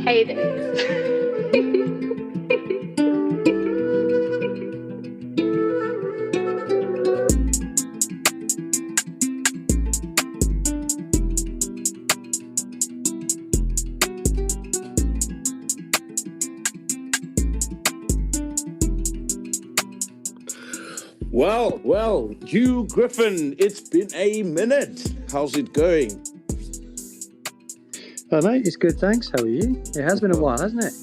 Cadence. Well, Hugh Griffin, it's been a minute. How's it going? Oh, mate, it's good, thanks. How are you? It has been a while, hasn't it?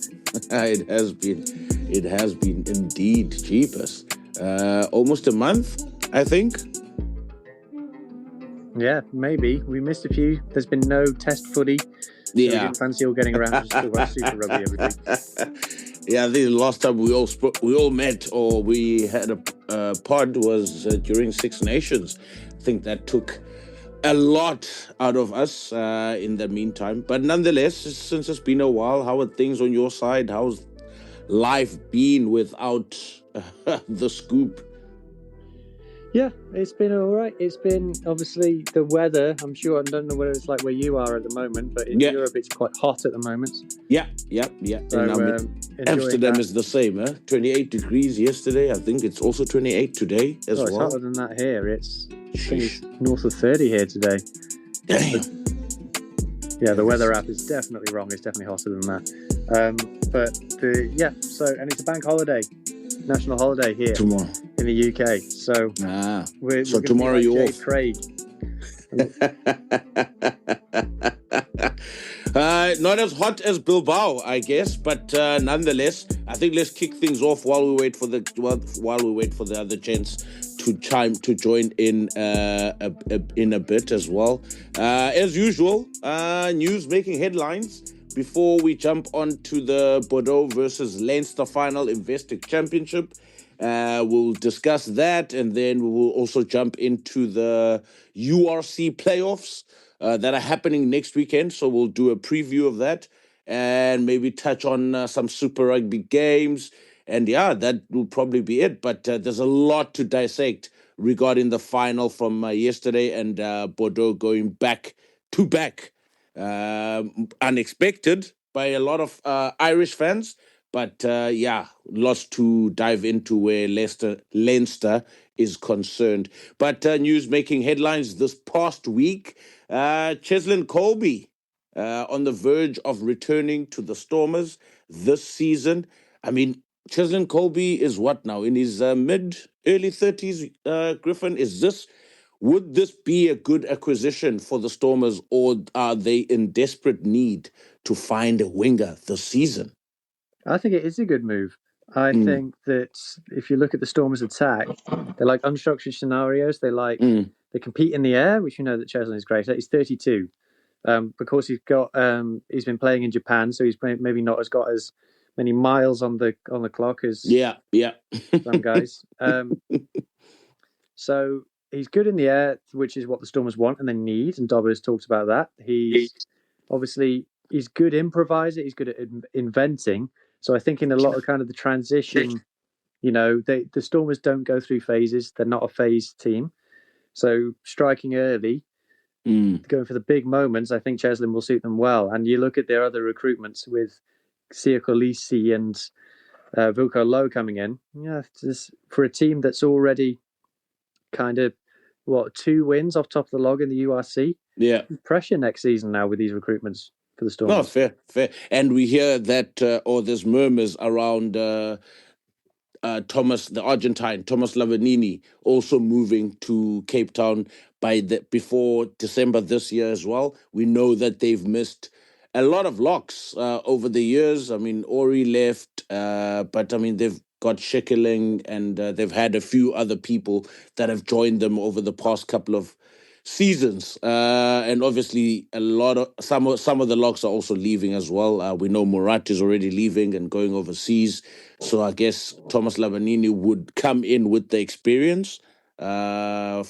It has been. It has been indeed. Jeepers. Almost a month, I think. Yeah, maybe. We missed a few. There's been no test footy. So we didn't fancy all getting around to just talk about Super Rugby every week. Yeah, I think the last time we all met or we had a pod was during Six Nations. I think that took a lot out of us in the meantime. But nonetheless, since it's been a while, how are things on your side? How's life been without the scoop? Yeah, it's been all right. It's been, obviously, the weather. I'm sure, I don't know what it's like where you are at the moment, but in Europe, it's quite hot at the moment. Yeah. So, Amsterdam is the same, 28 degrees yesterday. I think it's also 28 today as well. It's hotter than that here. It's north of 30 here today. Damn. Yeah, the weather app is definitely wrong. It's definitely hotter than that. And it's a bank holiday, national holiday here tomorrow in the UK. So we're tomorrow you're off. Craig. Not as hot as Bilbao, I guess, but nonetheless, I think let's kick things off while we wait for the other gents to join in a bit as well. As usual, news making headlines before we jump on to the Bordeaux versus Leinster final Investec Championship. We'll discuss that, and then we will also jump into the URC playoffs that are happening next weekend. So we'll do a preview of that and maybe touch on some Super Rugby games. And yeah, that will probably be it. But there's a lot to dissect regarding the final from yesterday and Bordeaux going back to back. Unexpected by a lot of Irish fans. But lots to dive into where Leinster is concerned. But news making headlines this past week. Cheslin Kolbe on the verge of returning to the Stormers this season. I mean, Cheslin Kolbe is what now? In his early 30s, Griffin? Would this be a good acquisition for the Stormers, or are they in desperate need to find a winger this season? I think it is a good move. I think that if you look at the Stormers' attack, they like unstructured scenarios. They they compete in the air, which you know that Cheslin is great at. He's 32. Because he's been playing in Japan, so he's maybe not got as many miles on the clock as some guys. So he's good in the air, which is what the Stormers want and they need. And Dobber's talked about that. He's good improviser. He's good at inventing. So I think in a lot of kind of the transition, the Stormers don't go through phases. They're not a phase team. So striking early, going for the big moments, I think Cheslin will suit them well. And you look at their other recruitments with Sia Kolisi and Vuko Low coming in. Yeah, for a team that's already kind of 2 wins off top of the log in the URC. Yeah, pressure next season now with these recruitments for the Stormers. No, fair. And we hear that, or there's murmurs around Tòmas Lavanini also moving to Cape Town before December this year as well. We know that they've missed a lot of locks over the years. I mean, Ori left, but I mean they've got Schickerling, and they've had a few other people that have joined them over the past couple of seasons, and obviously some of the locks are also leaving as well. We know Murat is already leaving and going overseas, so I guess Tòmas Lavanini would come in with the experience for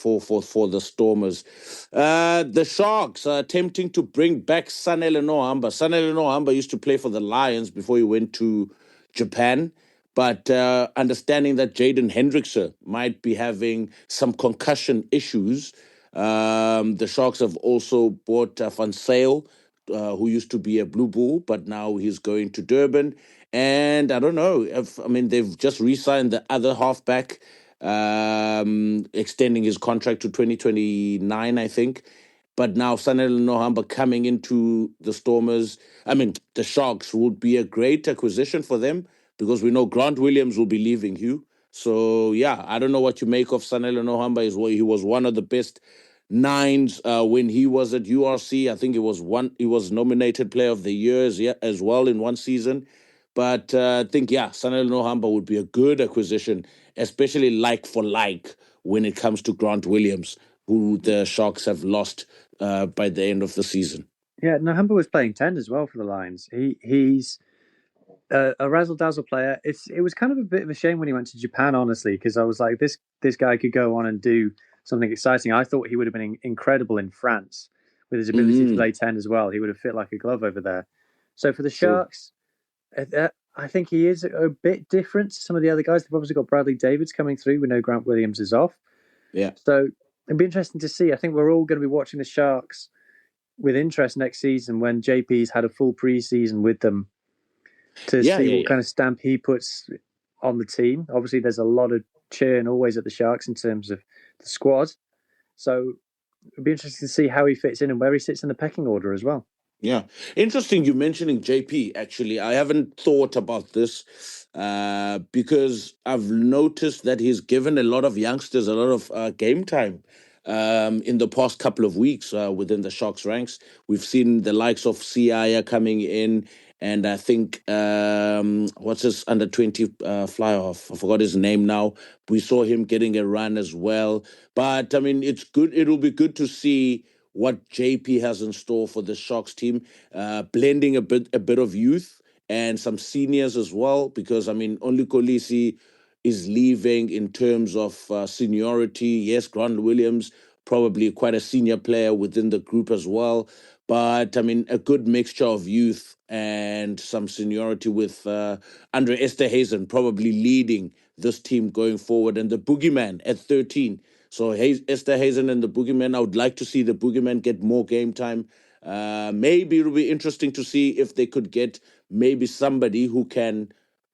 the Stormers. The Sharks are attempting to bring back Sanele Nohamba. Sanele Nohamba used to play for the Lions before he went to Japan, But understanding that Jaden Hendrickse might be having some concussion issues, the Sharks have also bought Van Sale, who used to be a Blue Bull, but now he's going to Durban. And I don't know they've just re-signed the other halfback, extending his contract to 2029, I think. But now Sanele Nohamba coming into the Stormers, the Sharks would be a great acquisition for them because we know Grant Williams will be leaving, Hugh. So, yeah, I don't know what you make of Sanele Nohamba. He was one of the best nines when he was at URC. I think he was nominated Player of the Year as well in one season. But I think, Sanele Nohamba would be a good acquisition, especially like for like when it comes to Grant Williams, who the Sharks have lost by the end of the season. Yeah, Nohamba was playing 10 as well for the Lions. He's a razzle-dazzle player. It was kind of a bit of a shame when he went to Japan, honestly, because I was like, this guy could go on and do something exciting. I thought he would have been incredible in France with his ability to play 10 as well. He would have fit like a glove over there. So for the Sharks, I think he is a bit different to some of the other guys. They've obviously got Bradley Davids coming through. We know Grant Williams is off. Yeah. So it'd be interesting to see. I think we're all going to be watching the Sharks with interest next season when JP's had a full preseason with them to see what kind of stamp he puts on the team. Obviously, there's a lot of churn always at the Sharks in terms of the squad. So it'd be interesting to see how he fits in and where he sits in the pecking order as well. Yeah. Interesting you mentioning JP, actually. I haven't thought about this because I've noticed that he's given a lot of youngsters a lot of game time in the past couple of weeks within the Sharks ranks. We've seen the likes of Siaya coming in, and I think, what's his under-20 fly-off? I forgot his name now. We saw him getting a run as well. But, it's good. It'll be good to see what JP has in store for the Sharks team, blending a bit of youth and some seniors as well, because only Kolisi is leaving in terms of seniority. Yes, Grant Williams, probably quite a senior player within the group as well. But a good mixture of youth and some seniority with Andre Esterhazen probably leading this team going forward, and the Boogeyman at 13. So Esterhazen and the Boogeyman, I would like to see the Boogeyman get more game time. Maybe it'll be interesting to see if they could get maybe somebody who can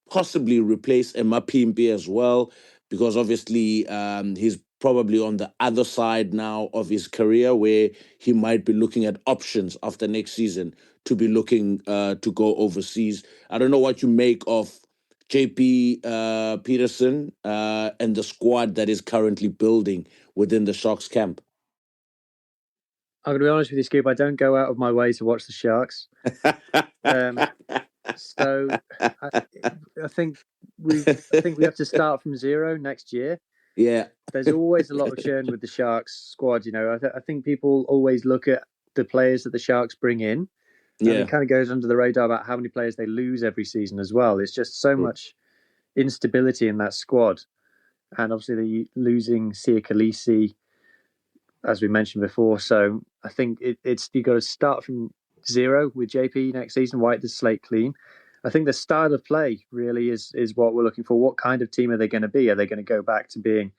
possibly replace Mapimpi as well, because obviously he's probably on the other side now of his career where he might be looking at options after next season to be looking to go overseas. I don't know what you make of JP Peterson and the squad that is currently building within the Sharks camp. I'm going to be honest with you, Scoop. I don't go out of my way to watch the Sharks. So I think we have to start from zero next year. Yeah. There's always a lot of churn with the Sharks squad. I think people always look at the players that the Sharks bring in. And it kind of goes under the radar about how many players they lose every season as well. It's just so much instability in that squad. And obviously they're losing Sia Khaleesi, as we mentioned before. So I think it's you got to start from zero with JP next season, wipe the slate clean. I think the style of play really is what we're looking for. What kind of team are they going to be? Are they going to go back to being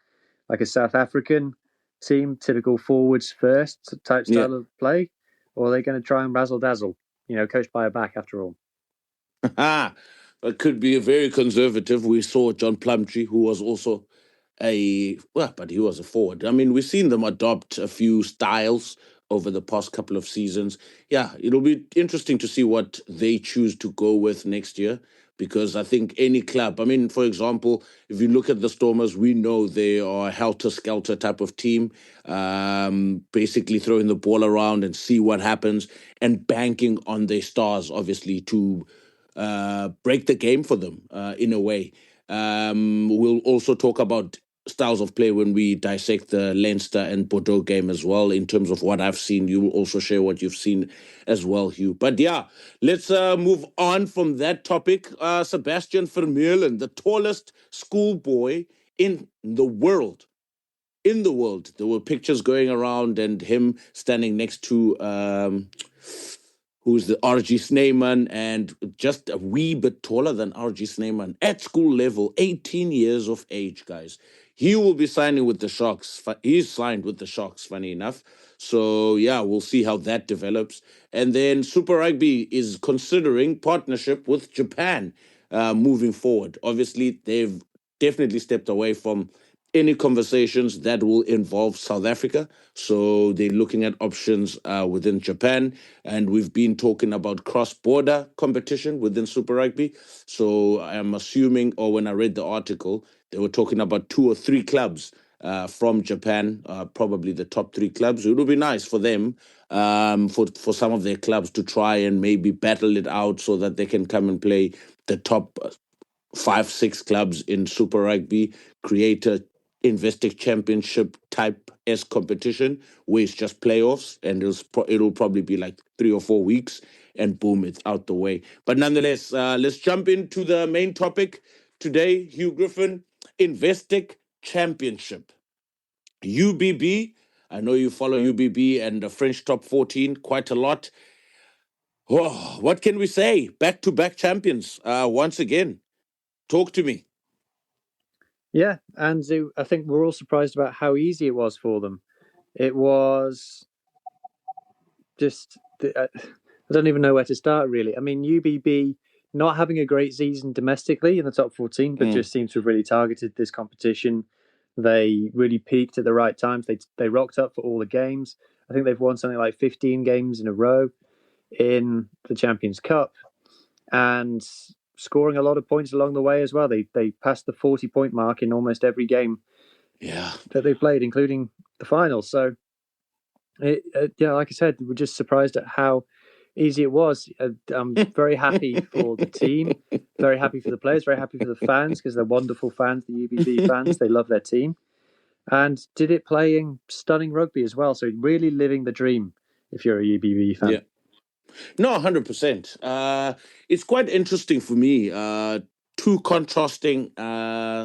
like a South African team, typical forwards first type style of play? Or are they going to try and razzle-dazzle, coached by a back after all? It could be a very conservative. We saw John Plumtree, who was also but he was a forward. We've seen them adopt a few styles over the past couple of seasons. Yeah, it'll be interesting to see what they choose to go with next year, because I think any club, for example, if you look at the Stormers, we know they are a helter-skelter type of team, basically throwing the ball around and see what happens and banking on their stars, obviously, to break the game for them in a way. We'll also talk about styles of play when we dissect the Leinster and Bordeaux game as well, in terms of what I've seen. You will also share what you've seen as well, Hugh. But yeah, let's move on from that topic. Sebastian Vermeulen, the tallest schoolboy in the world. There were pictures going around and him standing next to... who's the RG Snyman, and just a wee bit taller than RG Snyman at school level, 18 years of age, guys. He will be signing with the Sharks. He's signed with the Sharks, funny enough. So, yeah, we'll see how that develops. And then Super Rugby is considering partnership with Japan moving forward. Obviously, they've definitely stepped away from any conversations that will involve South Africa. So they're looking at options within Japan. And we've been talking about cross-border competition within Super Rugby. So I'm assuming, or when I read the article, they were talking about 2 or 3 clubs from Japan, probably the top 3 clubs. It would be nice for them, for some of their clubs to try and maybe battle it out so that they can come and play the top 5, 6 clubs in Super Rugby, create a Investec Championship type S competition where it's just playoffs, and it'll probably be like 3 or 4 weeks, and boom, it's out the way. But nonetheless, let's jump into the main topic today. Hugh Griffin, Investec Championship, UBB. I know you follow UBB and the French top 14 quite a lot. Oh, what can we say? Back-to-back champions once again. Talk to me. Yeah, and I think we're all surprised about how easy it was for them. It was just, I don't even know where to start, really. I mean, UBB not having a great season domestically in the top 14, but just seems to have really targeted this competition. They really peaked at the right times. They rocked up for all the games. I think they've won something like 15 games in a row in the Champions Cup, and scoring a lot of points along the way as well. They passed the 40-point mark in almost every game that they played, including the final. So, like I said, we're just surprised at how easy it was. I'm very happy for the team, very happy for the players, very happy for the fans, because they're wonderful fans, the UBB fans. They love their team. And did it playing stunning rugby as well. So really living the dream if you're a UBB fan. Yeah. No, 100%. It's quite interesting for me. 2 contrasting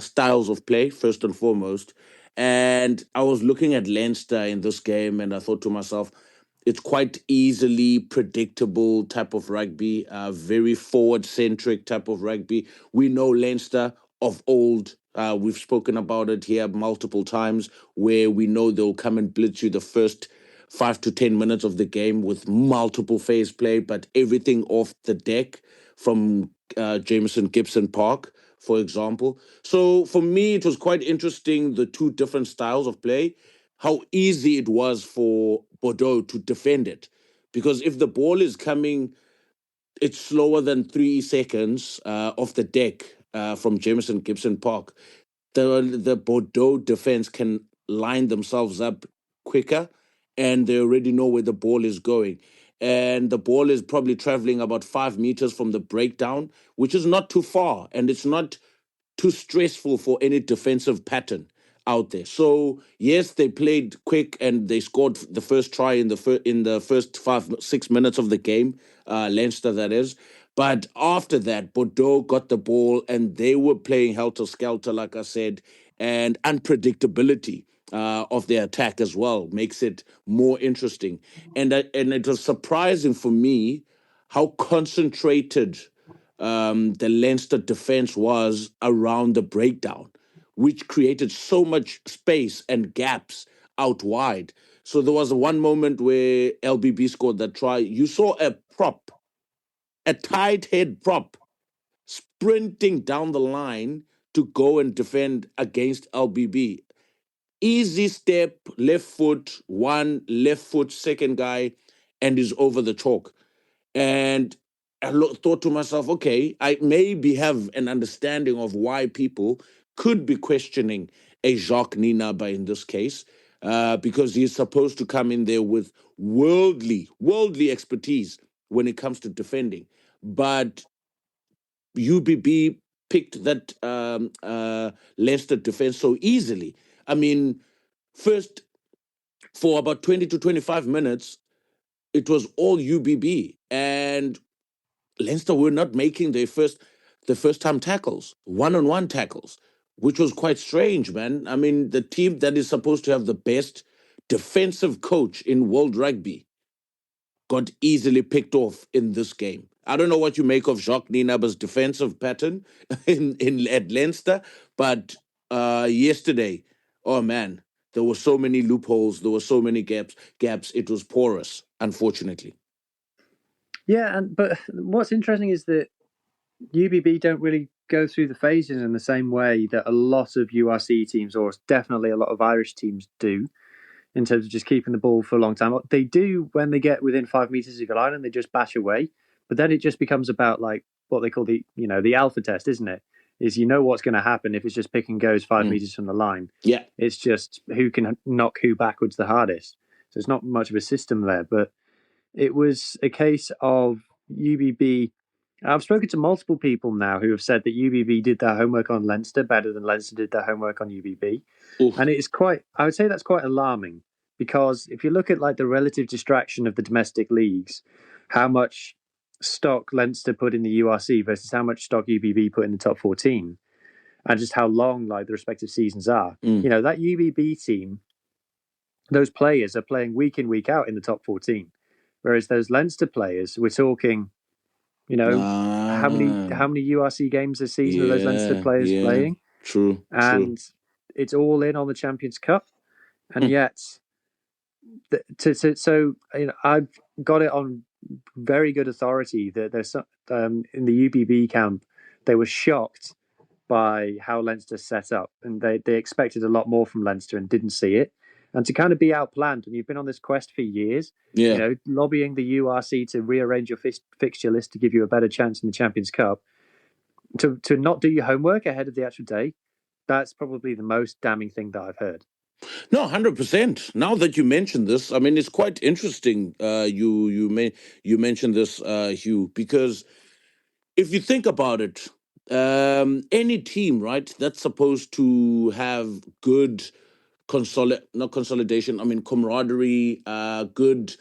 styles of play, first and foremost. And I was looking at Leinster in this game, and I thought to myself, it's quite easily predictable type of rugby, very forward-centric type of rugby. We know Leinster of old. We've spoken about it here multiple times, where we know they'll come and blitz you the first 5 to 10 minutes of the game with multiple phase play, but everything off the deck from Jameson Gibson Park, for example. So for me, it was quite interesting, the 2 different styles of play, how easy it was for Bordeaux to defend it. Because if the ball is coming, it's slower than 3 seconds off the deck from Jameson Gibson Park, the Bordeaux defense can line themselves up quicker, and they already know where the ball is going. And the ball is probably traveling about 5 meters from the breakdown, which is not too far, and it's not too stressful for any defensive pattern out there. So yes, they played quick and they scored the first try in the first 5-6 minutes of the game, Leinster that is. But after that, Bordeaux got the ball and they were playing helter-skelter, like I said, and unpredictability of their attack as well makes it more interesting. And it was surprising for me how concentrated the Leinster defense was around the breakdown, which created so much space and gaps out wide. So there was one moment where LBB scored that try. You saw a tight head prop, sprinting down the line to go and defend against LBB. Easy step, left foot, left foot, second guy, and is over the chalk. And I thought to myself, okay, I maybe have an understanding of why people could be questioning a Jacques Ninaba in this case, because he's supposed to come in there with worldly expertise when it comes to defending. But UBB picked that Leicester defense so easily. I mean, first, for about 20 to 25 minutes, it was all UBB. And Leinster were not making the first time tackles, one-on-one tackles, which was quite strange, man. I mean, the team that is supposed to have the best defensive coach in world rugby got easily picked off in this game. I don't know what you make of Jacques Nienaber's defensive pattern at Leinster, but yesterday, oh man, there were so many loopholes, there were so many gaps. It was porous, unfortunately. Yeah, but what's interesting is that UBB don't really go through the phases in the same way that a lot of URC teams, or definitely a lot of Irish teams, do, in terms of just keeping the ball for a long time. They do when they get within 5 meters of your line and they just bash away, but then it just becomes about like what they call the alpha test, isn't it? Is what's going to happen if it's just pick and goes 5 meters from the line. Yeah, it's just who can knock who backwards the hardest. So it's not much of a system there, but it was a case of UBB. I've spoken to multiple people now who have said that UBB did their homework on Leinster better than Leinster did their homework on UBB. Oof. And I would say that's quite alarming, because if you look at like the relative distraction of the domestic leagues, how much stock Leinster put in the URC versus how much stock UBB put in the top 14, and just how long like the respective seasons are. That UBB team, those players are playing week in, week out in the top 14. Whereas those Leinster players, we're talking, how many URC games this season are those Leinster players playing? True. And it's all in on the Champions Cup. And yet, I've got it on very good authority that there's in the UBB camp, they were shocked by how Leinster set up, and they expected a lot more from Leinster and didn't see it. And to kind of be outplanned when you've been on this quest for years, lobbying the URC to rearrange your fixture list to give you a better chance in the Champions Cup, to not do your homework ahead of the actual day, that's probably the most damning thing that I've heard. No, 100%. Now that you mentioned this, I mean, it's quite interesting. You mentioned this, Hugh, because if you think about it, any team, right, that's supposed to have good consolidation, I mean, camaraderie, good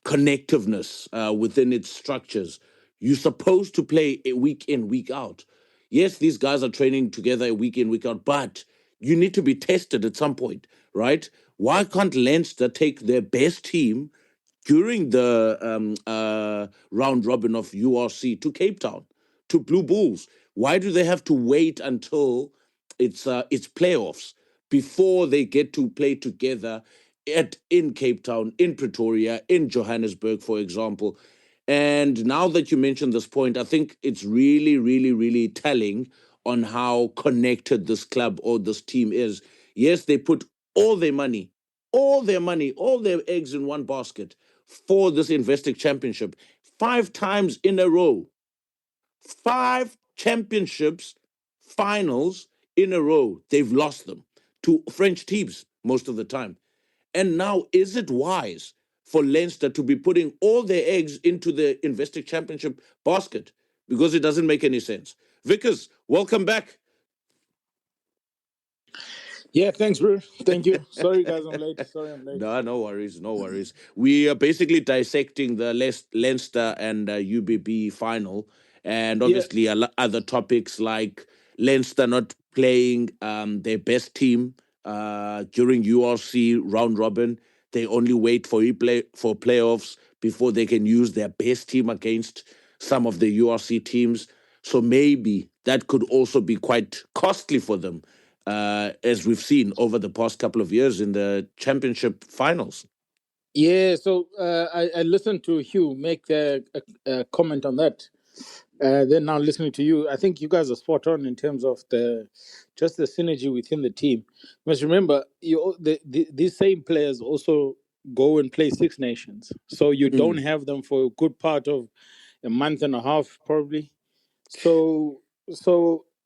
connectiveness within its structures. You're supposed to play a week in, week out. Yes, these guys are training together a week in, week out, but you need to be tested at some point, right? Why can't Leinster take their best team during the round robin of URC to Cape Town, to Blue Bulls? Why do they have to wait until it's playoffs before they get to play together in Cape Town, in Pretoria, in Johannesburg, for example? And now that you mentioned this point, I think it's really, really, really telling on how connected this club or this team is. Yes, they put all their money, all their eggs in one basket for this Investec Championship 5 times in a row. 5 championships, finals in a row. They've lost them to French teams most of the time. And now, is it wise for Leinster to be putting all their eggs into the Investec Championship basket? Because it doesn't make any sense. Vickers, welcome back. Yeah, thanks, bro. Thank you. Sorry, guys, I'm late. No worries. We are basically dissecting the Leinster and UBB final, and obviously other topics like Leinster not playing their best team during URC round robin. They only wait for playoffs before they can use their best team against some of the URC teams. So maybe that could also be quite costly for them. As we've seen over the past couple of years in the championship finals. Yeah, so I listened to Hugh make a comment on that. Then now listening to you, I think you guys are spot on in terms of the synergy within the team. You must remember, these same players also go and play Six Nations. So you don't have them for a good part of a month and a half, probably. So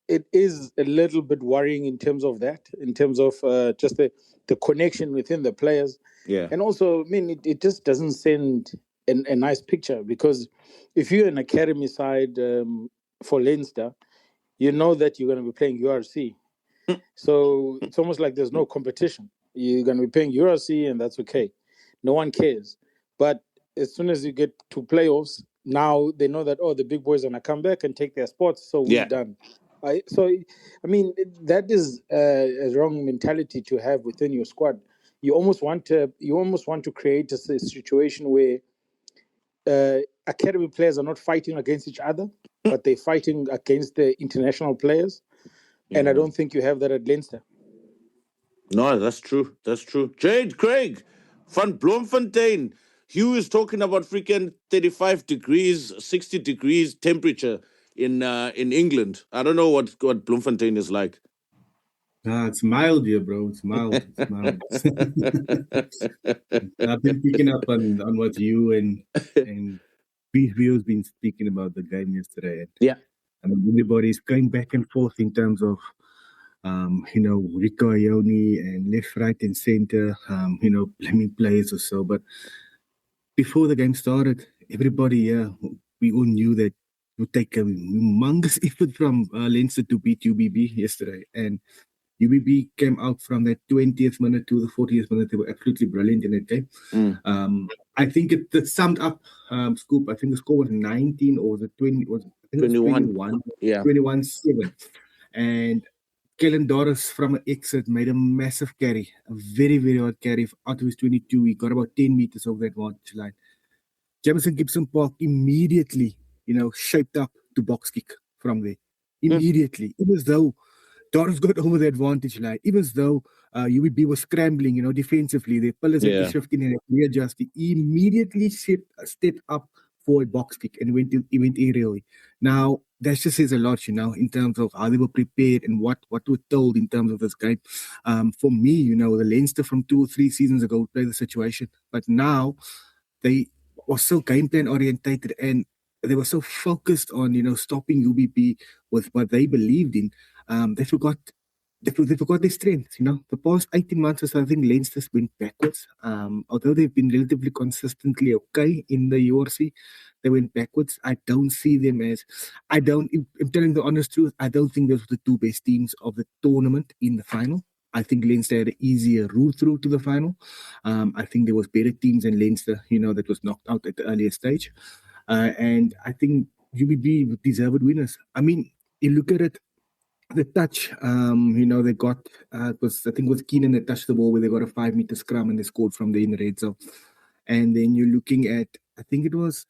it is a little bit worrying in terms of that, in terms of just the connection within the players. Yeah. And also, I mean, it just doesn't send a nice picture, because if you're an academy side for Leinster, you know that you're going to be playing URC. So it's almost like there's no competition. You're going to be playing URC, and that's okay. No one cares. But as soon as you get to playoffs, now they know that, the big boys are going to come back and take their spots, so we're done. That is a wrong mentality to have within your squad. You almost want to create a situation where academy players are not fighting against each other, but they're fighting against the international players. And I don't think you have that at Leinster. No, that's true. That's true. Jade, Craig, van Bloemfontein. Hugh is talking about freaking 35 degrees, 60 degrees temperature in England. I don't know what Bloemfontein is like. It's mild here, bro. It's mild. It's mild. I've been picking up on what you and Vio's been speaking about the game yesterday. Yeah. I mean, everybody's going back and forth in terms of, Rico Ione and left, right, and center, blaming players or so. But before the game started, everybody here, we all knew that it would take a humongous effort from Leinster to beat UBB yesterday. And UBB came out from that 20th minute to the 40th minute. They were absolutely brilliant in that game. I think it summed up, Scoop. I think the score was 19 or was it 20? I think 21. Yeah. 21-7. And Kellen Doris from an exit made a massive carry, a very, very hard carry. Out of his 22, he got about 10 meters over that advantage line. Jamison Gibson Park immediately, shaped up to box kick from there. Immediately. It was though Doris got over the advantage line. Even though UBB was scrambling, defensively, the pillars had to shift in and readjust. He immediately stepped up for a box kick and went aerially. Now, that just says a lot, in terms of how they were prepared and what were told in terms of this game. For me, the Leinster from 2 or 3 seasons ago played the situation, but now they were so game plan orientated and they were so focused on, stopping UBB with what they believed in. They forgot their strengths. The past 18 months or so, I think Leinster's went backwards. Although they've been relatively consistently okay in the URC, they went backwards. I don't see them as, I'm telling the honest truth, I don't think those were the 2 best teams of the tournament in the final. I think Leinster had an easier route through to the final. I think there was better teams than Leinster, that was knocked out at the earlier stage. And I think UBB deserved winners. I mean, you look at it, the touch, they got, I think it was Keenan that touched the ball where they got a 5-meter scrum and they scored from the inner red zone. And then you're looking at, I think it was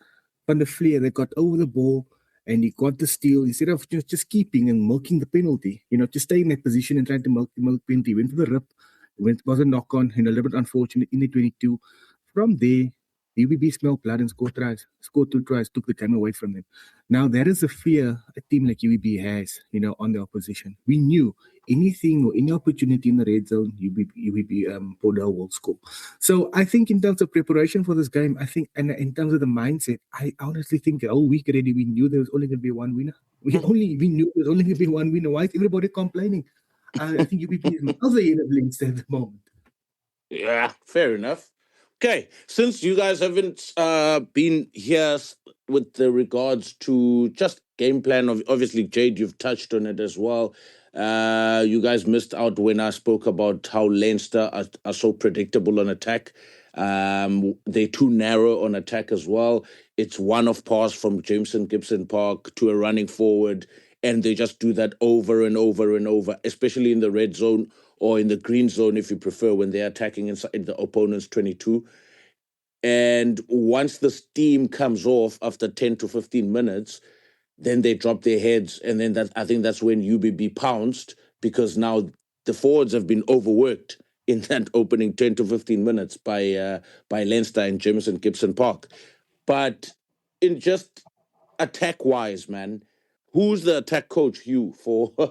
Van der Vlier that got over the ball and he got the steal instead of just keeping and milking the penalty, to stay in that position and trying to milk the penalty. He went for the rip, was a knock on, a little bit unfortunate in the 22. From there, UBB smelled blood and scored 2 tries, took the game away from them. Now, that is a fear a team like UBB has, on the opposition. We knew anything or any opportunity in the red zone, UBB Bordeaux will score. So I think in terms of preparation for this game, and in terms of the mindset, I honestly think the whole week already we knew there was only going to be one winner. We knew there was only going to be one winner. Why is everybody complaining? I think UBB is miles ahead of Leinster at the moment. Yeah, fair enough. Okay, since you guys haven't been here with the regards to just game plan, obviously, Jade, you've touched on it as well. You guys missed out when I spoke about how Leinster are so predictable on attack. They're too narrow on attack as well. It's one-off pass from Jamison Gibson Park to a running forward, and they just do that over and over and over, especially in the red zone or in the green zone, if you prefer, when they're attacking inside the opponent's 22. And once the steam comes off after 10 to 15 minutes, then they drop their heads. And then I think that's when UBB pounced, because now the forwards have been overworked in that opening 10 to 15 minutes by Leinster and Jamison Gibson Park. But in just attack-wise, man, who's the attack coach, Hugh, for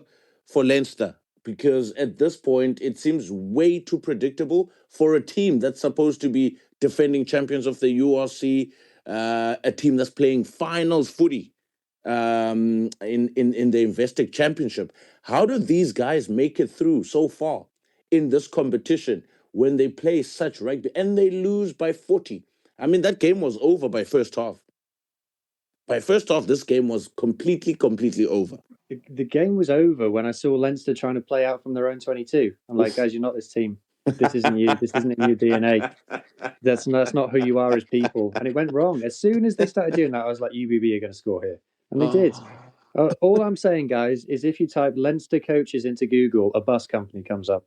Leinster? Because at this point, it seems way too predictable for a team that's supposed to be defending champions of the URC, a team that's playing finals footy in the Investec Championship. How do these guys make it through so far in this competition when they play such rugby and they lose by 40? I mean, that game was over by first half. By first half, this game was completely over. The game was over when I saw Leinster trying to play out from their own 22. I'm like, guys, you're not this team. This isn't you. This isn't in your DNA. That's not who you are as people. And it went wrong. As soon as they started doing that, I was like, UBB are going to score here. And they did. All I'm saying, guys, is if you type Leinster coaches into Google, a bus company comes up.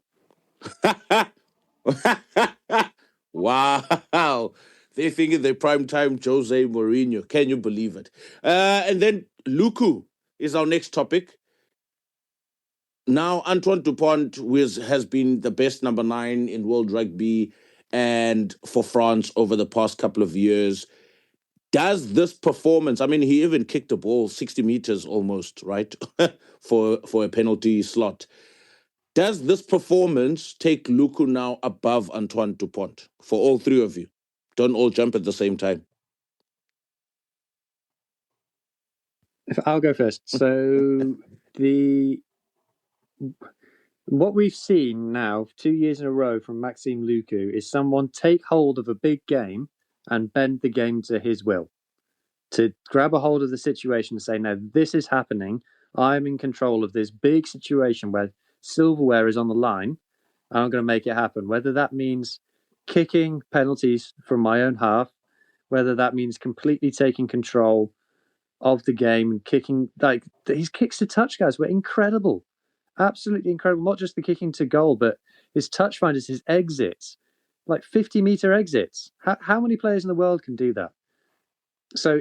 Wow. They're thinking they're prime time Jose Mourinho. Can you believe it? And then Luku is our next topic. Now, Antoine Dupont has been the best number 9 in World Rugby and for France over the past couple of years. Does this performance, I mean, he even kicked a ball 60 meters almost, right, for a penalty slot. Does this performance take Luku now above Antoine Dupont for all three of you? Don't all jump at the same time. I'll go first. So what we've seen now 2 years in a row from Maxime Luku is someone take hold of a big game and bend the game to his will. To grab a hold of the situation and say, no, this is happening. I'm in control of this big situation where silverware is on the line. And I'm going to make it happen. Whether that means kicking penalties from my own half, whether that means completely taking control of the game and kicking, like his kicks to touch, guys, were incredible. Absolutely incredible. Not just the kicking to goal, but his touch finders, his exits, like 50-meter exits. How many players in the world can do that? So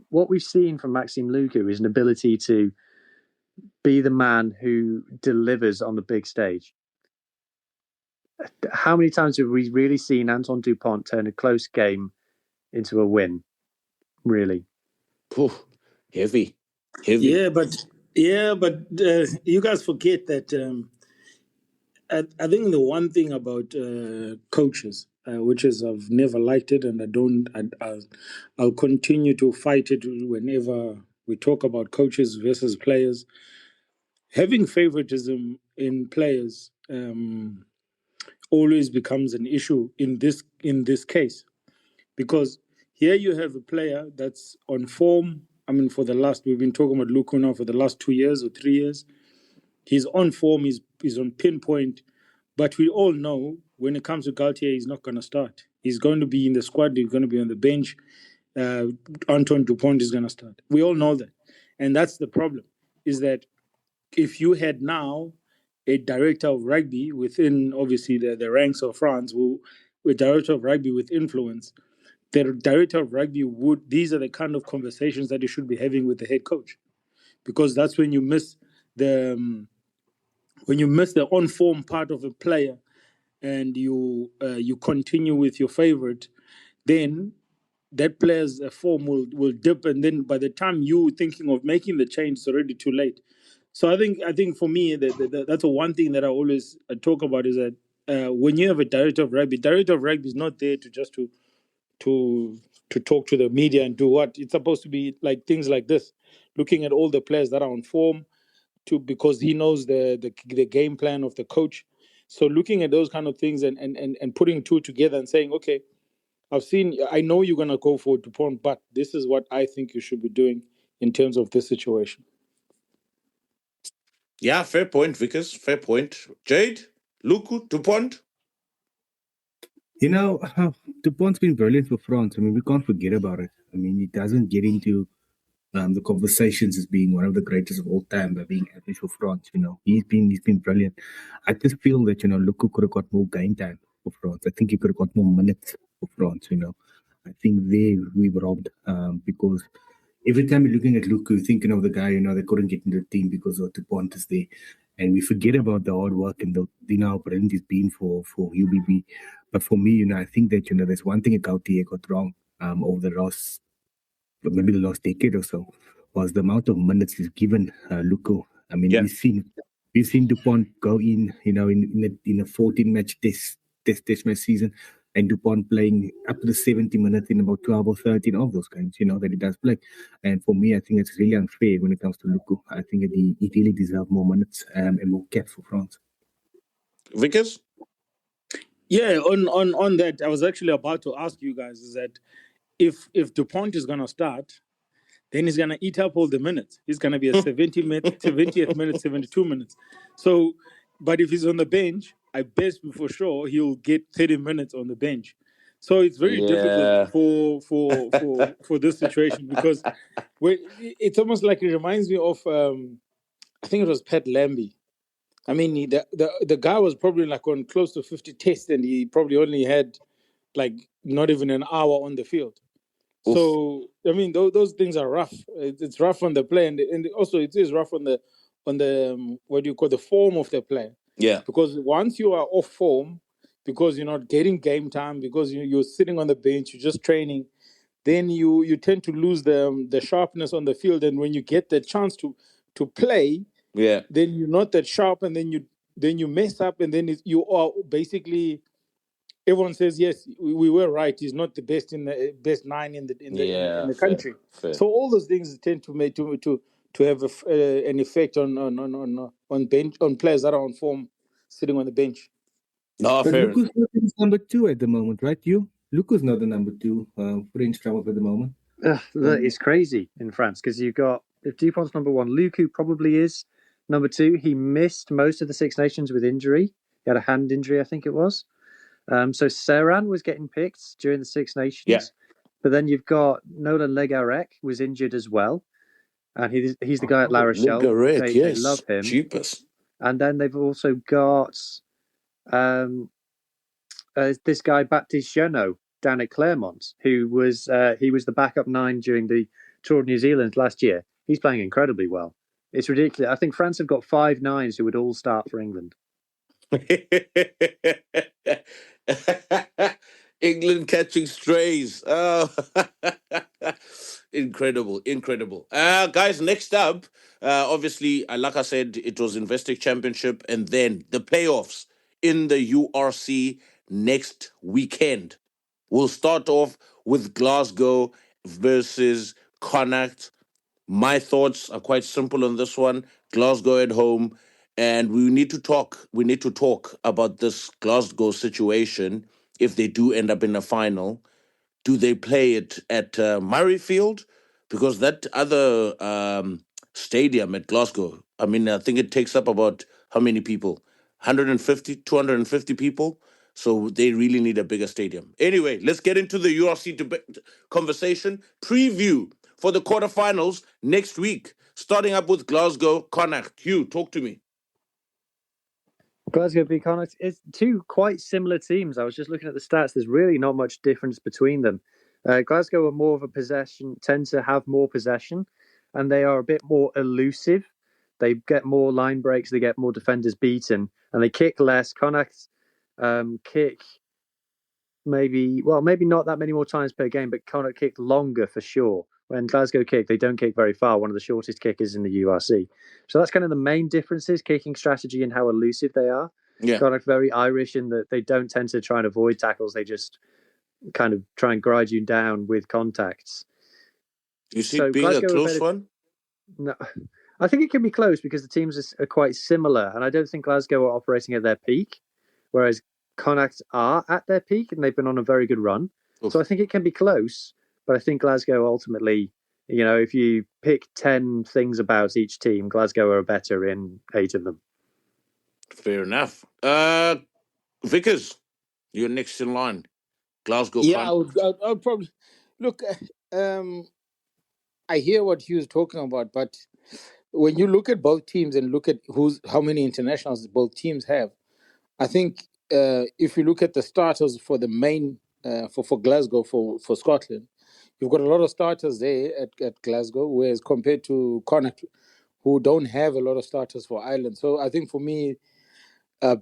what we've seen from Maxime Luku is an ability to be the man who delivers on the big stage. How many times have we really seen Antoine Dupont turn a close game into a win? Really? Poof, heavy. Yeah, but you guys forget that I think the one thing about coaches, which is I've never liked it, and I'll continue to fight it whenever we talk about coaches versus players. Having favoritism in players always becomes an issue in this case, because here you have a player that's on form. I mean, we've been talking about Luku now for the last 2 years or 3 years. He's on form, he's on pinpoint, but we all know when it comes to Galtier, he's not going to start. He's going to be in the squad, he's going to be on the bench. Antoine Dupont is going to start. We all know that. And that's the problem, is that if you had now a director of rugby within, obviously, the ranks of France, a director of rugby with influence, the director of rugby these are the kind of conversations that you should be having with the head coach, because that's when you miss the on-form part of a player, and you continue with your favorite, then that player's form will dip, and then by the time you thinking of making the change, it's already too late. So I think for me, that's the one thing that I always talk about, is that when you have a director of rugby is not there to just to talk to the media and do what. It's supposed to be like things like this, looking at all the players that are on form, because he knows the game plan of the coach. So looking at those kind of things and putting two together and saying, okay, I know you're going to go for Dupont, but this is what I think you should be doing in terms of this situation. Yeah, fair point, Vickers. Fair point. Jade, Luku, Dupont. Dupont's been brilliant for France. I mean, we can't forget about it. I mean, he doesn't get into the conversations as being one of the greatest of all time by being average for France. He's been brilliant. I just feel that Luku could have got more game time for France. I think he could have got more minutes for France. I think we were robbed because every time you're looking at Luku, thinking of the guy they couldn't get into the team because of Dupont is there, and we forget about the hard work and how brilliant he's been for UBB. But for me, I think that there's one thing Gautier got wrong over the last decade or so, was the amount of minutes he's given Luku. I mean, we've seen Dupont go in, in a 14-match test match season, and Dupont playing up to the 70 minutes in about 12 or 13 of those games, that he does play. And for me, I think it's really unfair when it comes to Luku. I think that he really deserves more minutes and more caps for France. Vickers? Yeah, on that, I was actually about to ask you guys, is that if Dupont is going to start, then he's going to eat up all the minutes. He's going to be a 70th minute, 72 minutes. So, but if he's on the bench, I bet for sure he'll get 30 minutes on the bench. So it's very difficult for this situation, because it's almost like it reminds me of I think it was Pat Lambie. I mean, the guy was probably like on close to 50 tests, and he probably only had like not even an hour on the field. So I mean, those things are rough. It's rough on the play, and also it is rough on the what do you call the form of the play. Yeah. Because once you are off form, because you're not getting game time, because you're sitting on the bench, you're just training, then you tend to lose the sharpness on the field. And when you get the chance to play, Yeah. then you're not that sharp, and then you mess up, and then you are basically. Everyone says yes, we were right. He's not the best in the best nine in the country. Fair. So all those things tend to make to have an effect on bench on players that are on form, sitting on the bench. No, But fair. Luka's not in number 2 at the moment, right? Luka's not the number 2 French club at the moment. It's crazy in France because you've got, if Dupont's number 1, Lukaku probably is number 2. He missed most of the Six Nations with injury. He had a hand injury, I think it was. So Serran was getting picked during the Six Nations. Yeah. But then you've got Nolan Legarec was injured as well. And he's the guy at La Rochelle. Legarec, They love him. Cheapest. And then they've also got this guy, Baptiste Jeannot, down at Claremont, who was the backup 9 during the Tour of New Zealand last year. He's playing incredibly well. It's ridiculous. I think France have got 5 9s who would all start for England. England catching strays. Oh. Incredible. Guys, next up, obviously, like I said, it was Investec Championship and then the playoffs in the URC next weekend. We'll start off with Glasgow versus Connacht. My thoughts are quite simple on this one. Glasgow at home. And we need to talk about this Glasgow situation. If they do end up in a final, do they play it at Murrayfield? Because that other stadium at Glasgow, I mean, I think it takes up about how many people? 150, 250 people. So they really need a bigger stadium. Anyway, let's get into the URC conversation. Preview for the quarterfinals next week. Starting up with Glasgow, Connacht. Hugh, talk to me. Glasgow v Connacht, it's 2 quite similar teams. I was just looking at the stats. There's really not much difference between them. Glasgow are more of a possession, tend to have more possession, and they are a bit more elusive. They get more line breaks, they get more defenders beaten, and they kick less. Connacht kick maybe not that many more times per game, but Connacht kick longer for sure. When Glasgow kick, they don't kick very far. One of the shortest kickers in the URC. So that's kind of the main differences, kicking strategy and how elusive they are. Yeah. Connacht very Irish in that they don't tend to try and avoid tackles. They just kind of try and grind you down with contacts. You see it being Glasgow a close one? No, I think it can be close because the teams are quite similar. And I don't think Glasgow are operating at their peak, whereas Connacht are at their peak and they've been on a very good run. Oof. So I think it can be close. But I think Glasgow ultimately, if you pick 10 things about each team, Glasgow are better in 8 of them. Fair enough. Vickers, you're next in line. Glasgow. Yeah, I would probably look. I hear what Hugh's talking about, but when you look at both teams and look at how many internationals both teams have, I think if you look at the starters for the main for Glasgow for Scotland, you've got a lot of starters there at Glasgow, whereas compared to Connacht, who don't have a lot of starters for Ireland. So I think for me,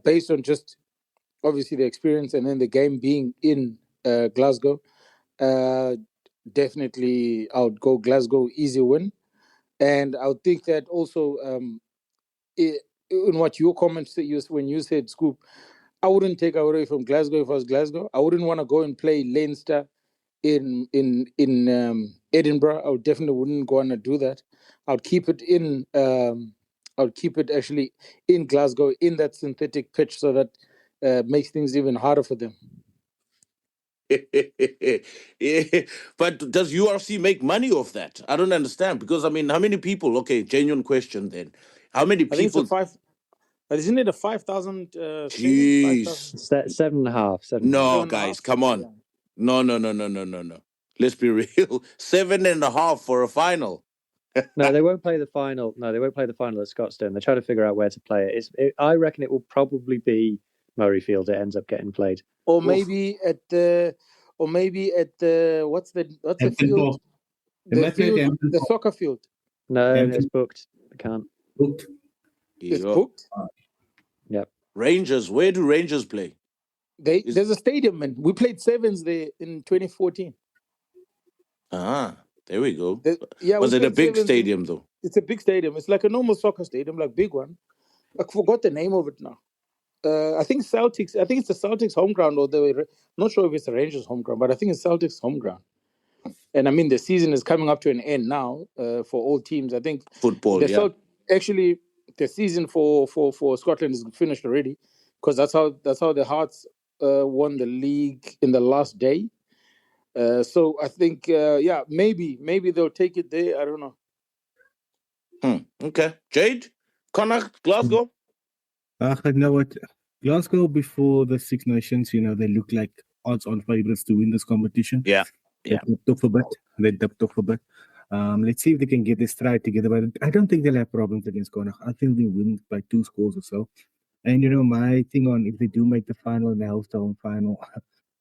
based on just obviously the experience and then the game being in Glasgow, definitely I would go Glasgow easy win. And I would think that also in what your comments that when you said Scoop, I wouldn't take away from Glasgow if I was Glasgow. I wouldn't want to go and play Leinster in Edinburgh. I definitely wouldn't go on and do that. I'd keep it in. I'd keep it actually in Glasgow in that synthetic pitch, so that makes things even harder for them. Yeah. But does URC make money off that? I don't understand, because I mean, how many people? Okay, genuine question then. How many people? I think it's isn't it a 5,000? Jeez, 7.5. No, guys, come on. Yeah. No. Let's be real. 7.5 for a final. No, they won't play the final. No, they won't play the final at Scotstoun. They're trying to figure out where to play it. I reckon it will probably be Murrayfield. It ends up getting played, or maybe at the. or maybe at the what's the Hampton field? Park. They might play at Hampton The Park. soccer field. No, Hampton- it's booked. They can't. Booked. It's Yeah. booked. Yep. Rangers. Where do Rangers play? There's a stadium, man. We played sevens there in 2014. There we go. Yeah, Was we it a played big sevens stadium though? It's a big stadium. It's like a normal soccer stadium, like big one. I forgot the name of it now. I think Celtics. I think it's the Celtics home ground, or not sure if it's the Rangers home ground, but I think it's Celtics home ground. And I mean, the season is coming up to an end now for all teams. I think Football, yeah. Actually, the season for Scotland is finished already, because that's how the Hearts won the league in the last day. So I think, maybe they'll take it there. I don't know. Okay. Jade? Connacht? Glasgow? You know what? Glasgow, before the Six Nations, they look like odds-on favourites to win this competition. Yeah. They dipped off a bit. Let's see if they can get their stride together. But I don't think they'll have problems against Connacht. I think they win by 2 scores or so. And, my thing on if they do make the final and the host home final,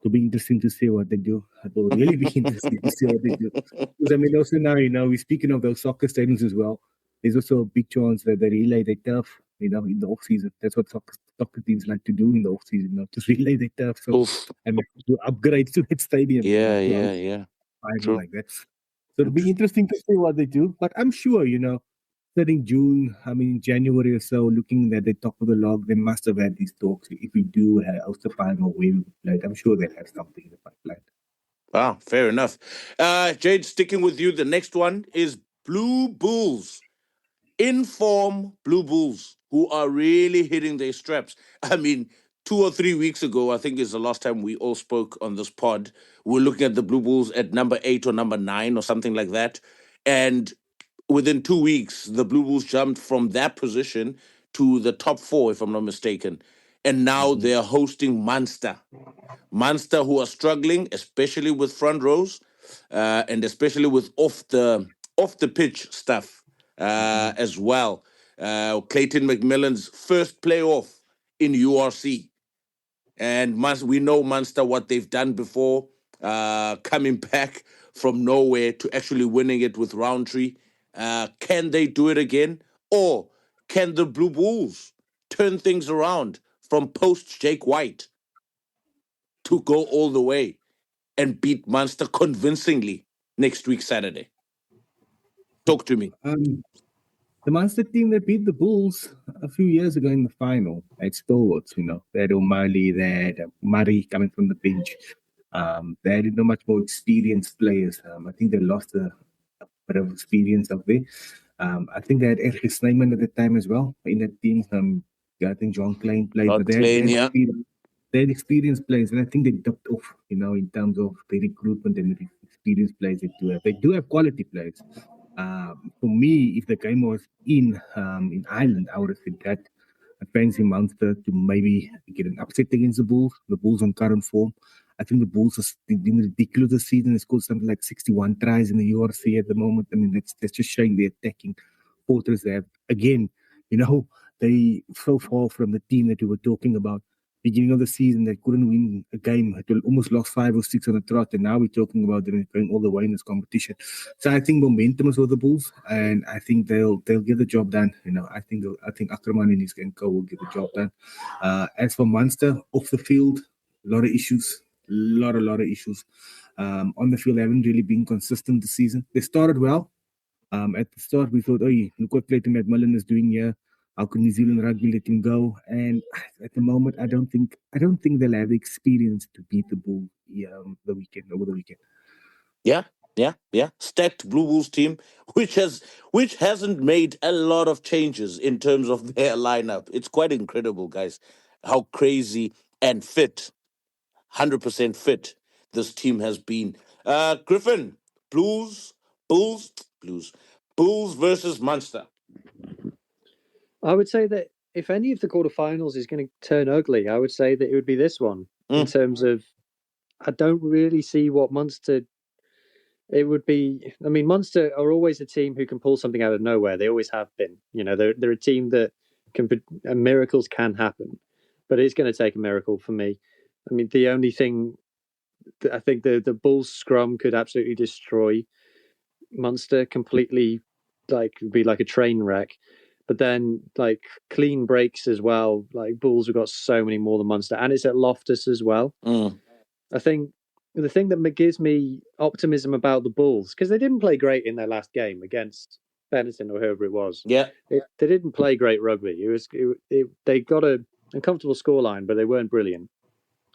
it'll be interesting to see what they do. It will really be interesting to see what they do. Because, I mean, also now, we're speaking of those soccer stadiums as well. There's also a big chance that they relay their turf, in the off-season. That's what soccer teams like to do in the off-season, just relay their turf. So, and do upgrades to that stadium. Yeah. True. Like that. So it'll be interesting to see what they do. But I'm sure, starting January or so, looking at the top of the log, they must have had these talks. If we do host the final where we played, I'm sure they'll have something in the pipeline. Wow, fair enough. Jade, sticking with you, the next one is Blue Bulls. In-form Blue Bulls, who are really hitting their straps. I mean, 2 or 3 weeks ago, I think is the last time we all spoke on this pod. We're looking at the Blue Bulls at number 8 or number 9 or something like that. And within 2 weeks, the Blue Bulls jumped from that position to the top 4, if I'm not mistaken. And now they are hosting Munster. Munster, who are struggling, especially with front rows, and especially with off the pitch stuff as well. Clayton McMillan's first playoff in URC. And we know Munster, what they've done before, coming back from nowhere to actually winning it with Roundtree. Can they do it again? Or can the Blue Bulls turn things around from post Jake White to go all the way and beat Munster convincingly next week, Saturday? Talk to me. The Munster team that beat the Bulls a few years ago in the final at stalwarts, they had O'Malley, they had Murray coming from the bench. They had much more experienced players. I think they lost a bit of experience up there. I think they had Erich Snyman at the time as well in that team. I think John Klein played, but they had experienced players, and I think they dipped off, in terms of the recruitment and the experienced players they do have. They do have quality players. For me, if the game was in Ireland, I would have said that I fancy Munster to maybe get an upset against the Bulls. The Bulls on current form. I think the Bulls are been ridiculous this season. They scored something like 61 tries in the URC at the moment. I mean, that's just showing the attacking fortress they have. Again, they so far from the team that we were talking about. Beginning of the season, they couldn't win a game. They almost lost 5 or 6 on the trot, and now we're talking about them going all the way in this competition. So I think momentum is with the Bulls, and I think they'll get the job done. I think Ackerman and his gang will get the job done. As for Munster, off the field, a lot of issues. A lot of issues. On the field, they haven't really been consistent this season. They started well. At the start, we thought, look what Clayton McMillan is doing here. How can New Zealand rugby let him go? And at the moment, I don't think they'll have the experience to beat the Bulls over the weekend. Yeah. Stacked Blue Bulls team, which hasn't made a lot of changes in terms of their lineup. It's quite incredible, guys, how crazy and fit, 100% fit this team has been. Griffin, Bulls versus Munster. I would say that if any of the quarterfinals is going to turn ugly, I would say that it would be this one. In terms of, I don't really see what Munster. It would be. I mean, Munster are always a team who can pull something out of nowhere. They always have been. They're a team that miracles can happen, but it's going to take a miracle for me. I mean, the only thing I think the Bulls scrum could absolutely destroy Munster completely, like be like a train wreck. But then like clean breaks as well. Like Bulls have got so many more than Munster, and it's at Loftus as well. I think the thing that gives me optimism about the Bulls, because they didn't play great in their last game against Benetton or whoever it was. Yeah. They didn't play great rugby. They got a comfortable scoreline, but they weren't brilliant.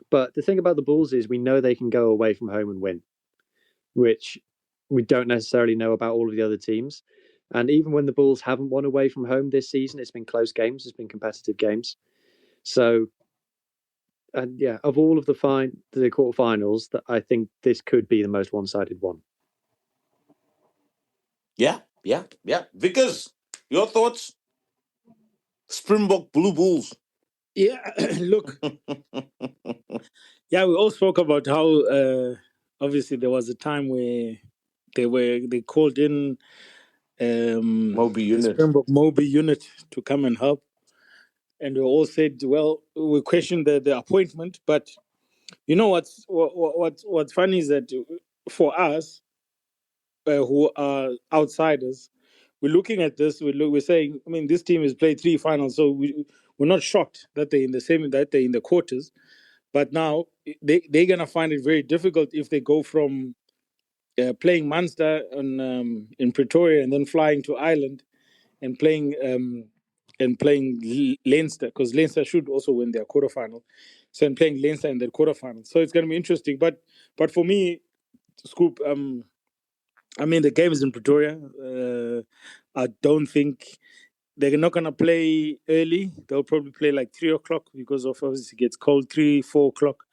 But the thing about the Bulls is we know they can go away from home and win, which we don't necessarily know about all of the other teams. And even when the Bulls haven't won away from home this season, it's been close games, it's been competitive games. So, and yeah, of all of the quarterfinals, that I think this could be the most one-sided one. Yeah. Vickers, your thoughts? Springbok Blue Bulls. Yeah, look. Yeah, we all spoke about how obviously there was a time where they called in Moby the unit. Springbok Moby unit to come and help, and we all said, well, we questioned the appointment, but you know what's funny is that for us who are outsiders, we're looking at this. We're saying, I mean, this team has played 3 finals, so we're not shocked that they're in the quarters. But now they're gonna find it very difficult if they go from playing Munster in Pretoria and then flying to Ireland and playing Leinster, because Leinster should also win their quarterfinal. So I'm playing Leinster in the quarterfinal. So it's gonna be interesting. But for me, Scoop, I mean, the game is in Pretoria. I don't think they're not going to play early. They'll probably play like 3 o'clock because of obviously it gets cold, 3, 4 o'clock.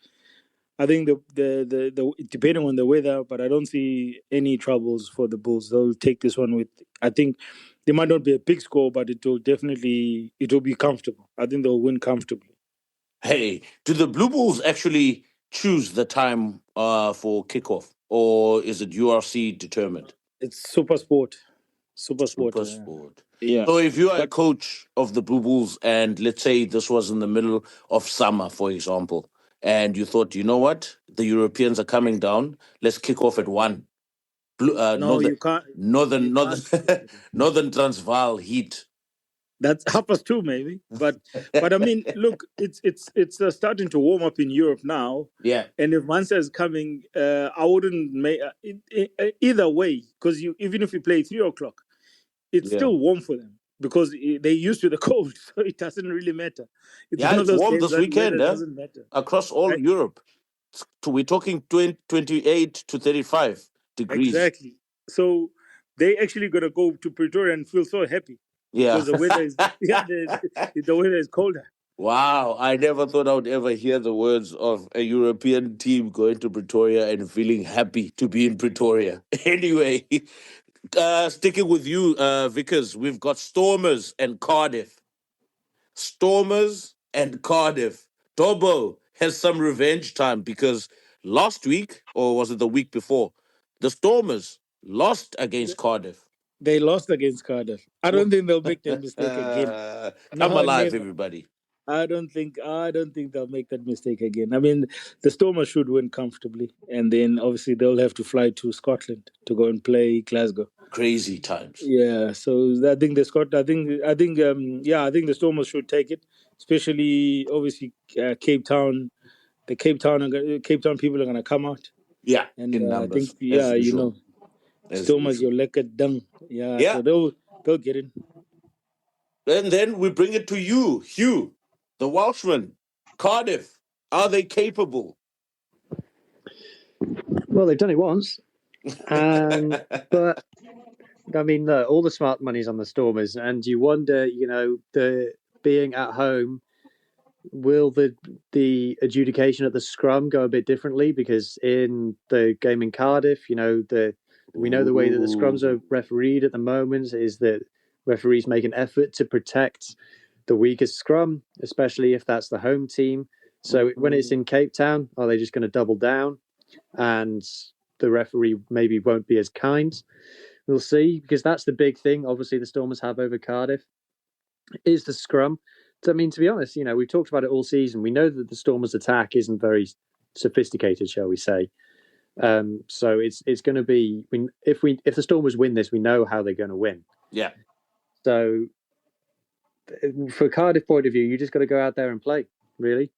I think the depending on the weather, but I don't see any troubles for the Bulls. They'll take this one with, I think there might not be a big score, but it will be comfortable. I think they'll win comfortably. Hey, do the Blue Bulls actually choose the time for kickoff, or is it URC determined? It's Super Sport. Yeah. So if you are a coach of the Blue Bulls, and let's say this was in the middle of summer, for example, and you thought, you know what, the Europeans are coming down, let's kick off at 1. No, you can't. Northern Transvaal Heat. That's 2:30 maybe, but I mean, look, it's starting to warm up in Europe now. Yeah. And if Munster is coming, I wouldn't make either way, because even if you play 3 o'clock, it's still warm for them because they're used to the cold, so it doesn't really matter. It's one of those warm games this weekend. doesn't matter across all Europe. We're talking 28 to 35 degrees. Exactly. So they actually gonna go to Pretoria and feel so happy. Yeah. Because the weather is the weather is colder. Wow, I never thought I would ever hear the words of a European team going to Pretoria and feeling happy to be in Pretoria. Anyway, sticking with you, Vickers, we've got Stormers and Cardiff. Dobbo has some revenge time because last week, or was it the week before, the Stormers lost against Cardiff. They lost against Cardiff. I don't think they'll make that mistake again. Come alive, everybody. I don't think they'll make that mistake again. I mean, the Stormers should win comfortably, and then obviously they'll have to fly to Scotland to go and play Glasgow. Crazy times. Yeah, so I think the Stormers should take it, especially obviously Cape Town. The Cape Town people are going to come out. Yeah, and in numbers. I think Stormers, your lekker dung. Yeah, so they'll get in. And then we bring it to you, Hugh, the Welshman. Cardiff, are they capable? Well, they've done it once. But, I mean, all the smart money's on the Stormers, and you wonder, the being at home, will the adjudication at the scrum go a bit differently? Because in the game in Cardiff, we know the way that the scrums are refereed at the moment is that referees make an effort to protect the weakest scrum, especially if that's the home team. So when it's in Cape Town, are they just going to double down and the referee maybe won't be as kind? We'll see, because that's the big thing, obviously, the Stormers have over Cardiff, is the scrum. So, I mean, to be honest, we've talked about it all season. We know that the Stormers' attack isn't very sophisticated, shall we say. So it's going to be, if the Stormers win this, we know how they're going to win. Yeah. So for Cardiff point of view, you just got to go out there and play, really.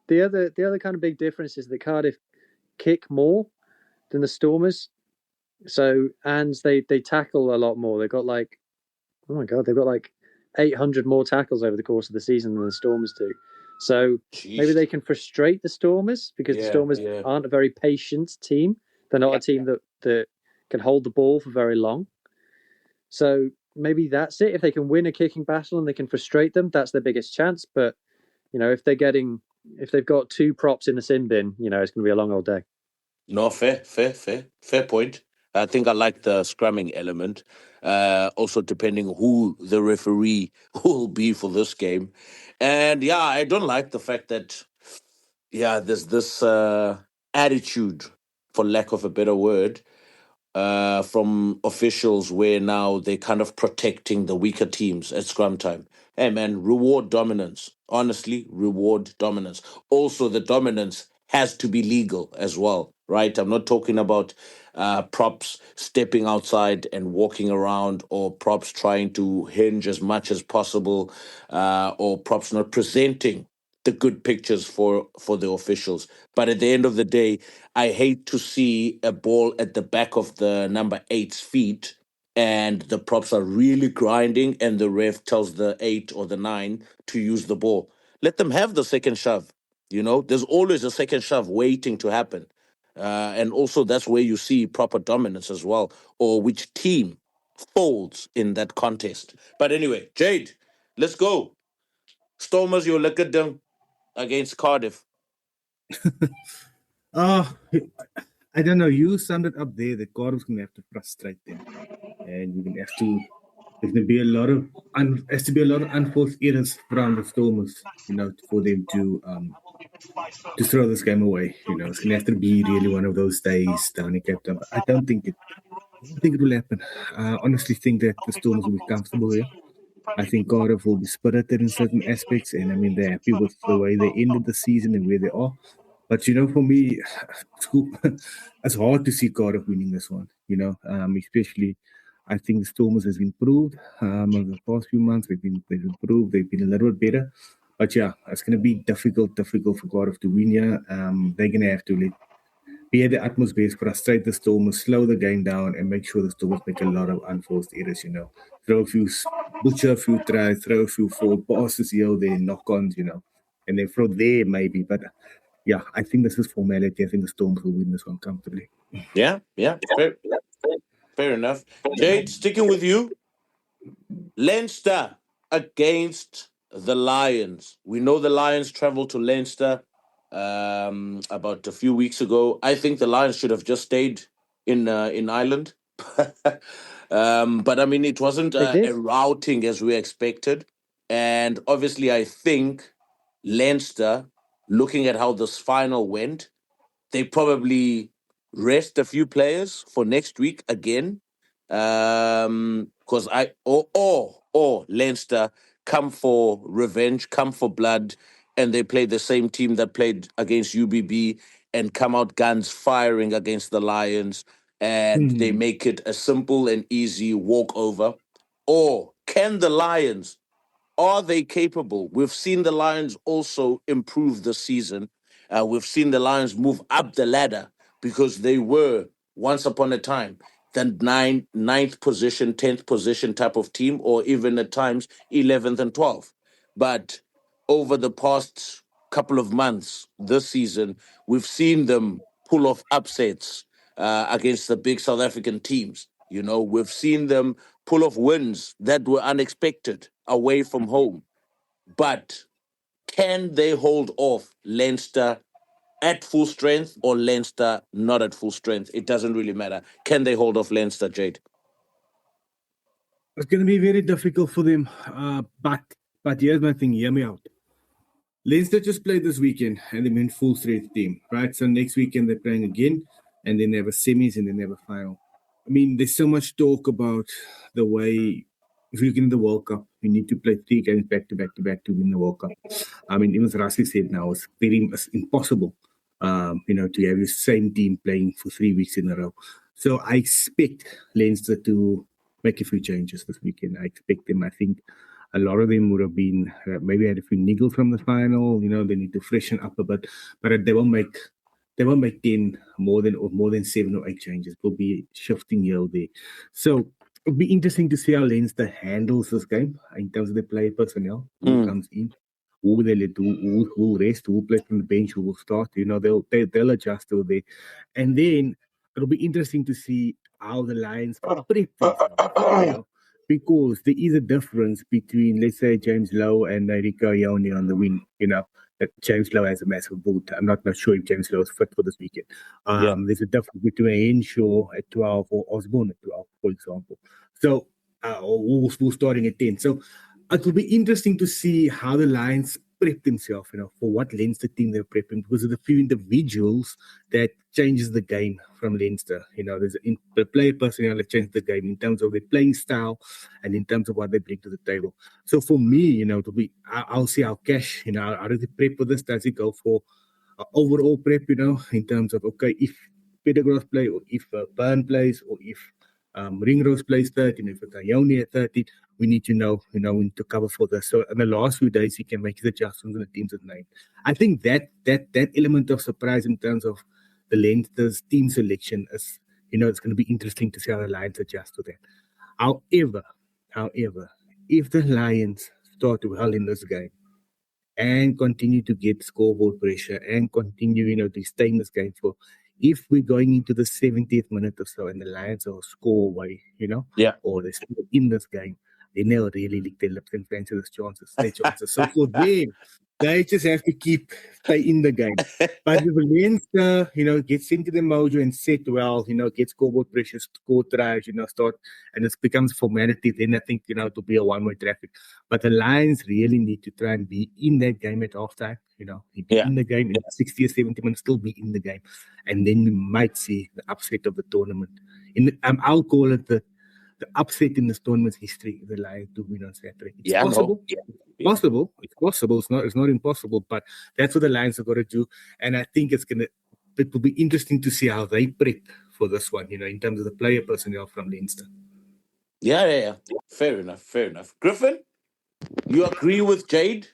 The other kind of big difference is that Cardiff kick more than the Stormers. So, and they tackle a lot more. They've got like, oh my God, they've got like 800 more tackles over the course of the season than the Stormers do. So maybe they can frustrate the Stormers because the Stormers aren't a very patient team. They're not a team that can hold the ball for very long. So maybe that's it. If they can win a kicking battle and they can frustrate them, that's their biggest chance. But, if they've got 2 props in the sin bin, it's going to be a long old day. No, fair point. I think I like the scrumming element. Also, depending who the referee will be for this game. And I don't like the fact that, there's this attitude, for lack of a better word, from officials where now they're kind of protecting the weaker teams at scrum time. Hey, man, reward dominance. Honestly, reward dominance. Also, the dominance has to be legal as well, right? I'm not talking about props stepping outside and walking around, or props trying to hinge as much as possible, or props not presenting the good pictures for the officials. But at the end of the day, I hate to see a ball at the back of the number 8's feet and the props are really grinding and the ref tells the 8 or the 9 to use the ball. Let them have the second shove. There's always a second shove waiting to happen. And also that's where you see proper dominance as well, or which team folds in that contest. But anyway, Jade, let's go. Stormers, you look at them against Cardiff. I don't know. You summed it up there that Cardiff's going to have to frustrate them, and you're going to have to. There's going to be a lot of unforced errors from the Stormers, for them to throw this game away. It's going to have to be really one of those days down in Cape Town. But I don't think it will happen. I honestly think that the Stormers will be comfortable here. I think Cardiff will be spirited in certain aspects, and I mean they're happy with the way they ended the season and where they are. But for me, it's hard to see Cardiff winning this one. Especially, I think the Stormers has improved over the past few months. They've improved. They've been a little bit better. But it's going to be difficult for Cardiff to win here. They're going to have to be the utmost best, frustrate the Stormers, slow the game down, and make sure the Stormers make a lot of unforced errors. Throw a few, butcher a few tries, throw a few forward passes here, there, knock-ons, and then from there maybe. But I think this is formality. I think the Stormers will win this one comfortably. Yeah, fair enough. Jade, sticking with you. Leinster against the Lions. We know the Lions traveled to Leinster about a few weeks ago. I think the Lions should have just stayed in Ireland. But I mean, it wasn't a routing as we expected. And obviously, I think Leinster, looking at how this final went, they probably rest a few players for next week again. Because or Leinster come for revenge, come for blood, and they play the same team that played against UBB and come out guns firing against the Lions, and they make it a simple and easy walkover. Or can the Lions, are they capable? We've seen the Lions also improve this season. We've seen the Lions move up the ladder because they were, once upon a time, the ninth position, 10th position type of team, or even at times 11th and 12th. But over the past couple of months, this season, we've seen them pull off upsets against the big South African teams. We've seen them pull off wins that were unexpected away from home. But can they hold off Leinster at full strength or Leinster not at full strength? It doesn't really matter. Can they hold off Leinster, Jade? It's going to be very difficult for them. But here's my thing. Hear me out. Leinster just played this weekend and they went full strength team, right? So next weekend they're playing again and then they have a semis and then they have a final. I mean, there's so much talk about the way, if you get in the World Cup, you need to play 3 games back to win the World Cup. I mean, even Rassi said now it's impossible to have the same team playing for 3 weeks in a row. So I expect Leinster to make a few changes this weekend. I expect them. I think a lot of them would have been maybe had a few niggles from the final. They need to freshen up a bit, but they won't make 10 more than 7 or 8 changes. It will be shifting here or there. So it'll be interesting to see how Leinster handles this game in terms of the player personnel, who comes in, who will they let do, who will rest, who will play from the bench, who will start. They'll adjust over there, and then it'll be interesting to see how the Lions prep themselves, because there is a difference between, let's say, James Lowe and Rico Ione on the wing. James Lowe has a massive boot. I'm not sure if James Lowe is fit for this weekend. There's a difference between Henshaw at 12 or Osborne at 12, for example. So, who's starting at 10. So, it will be interesting to see how the Lions prep themselves, for what Leinster team they're prepping, because of the few individuals that changes the game from Leinster. There's the player personnel that changes the game in terms of their playing style and in terms of what they bring to the table. So for me, it'll be, I'll see how Cash, how does he prep for this? Does he go for overall prep, in terms of, okay, if Petergross play, or if Byrne plays, or if Ringrose plays 13, if it's Ione at 13, we need to know, we need to cover for this. So in the last few days, he can make his adjustments in the teams at 9. I think that element of surprise in terms of the Leinster's team selection is, it's going to be interesting to see how the Lions adjust to that. However, if the Lions start well in this game and continue to get scoreboard pressure and continue, to stay in this game for, if we're going into the 70th minute or so and the Lions are score away, or they're still in this game, then they'll really lick their lips and fancy their chances. So for them, they just have to stay in the game. But if Leinster, gets into the mojo and set well, get scoreboard pressure, score tries, start, and it becomes formality, then I think, it'll be a one-way traffic. But the Lions really need to try and be in that game at halftime, be in the game in 60 or 70 minutes, still be in the game. And then we might see the upset of the tournament. I'll call it the upset in this tournament's history, the Lions to win on Saturday. It's possible. It's possible. It's not impossible, but that's what the Lions have got to do. And I think it will be interesting to see how they prep for this one, in terms of the player personnel from Leinster. Yeah. Fair enough. Griffin, you agree with Jade,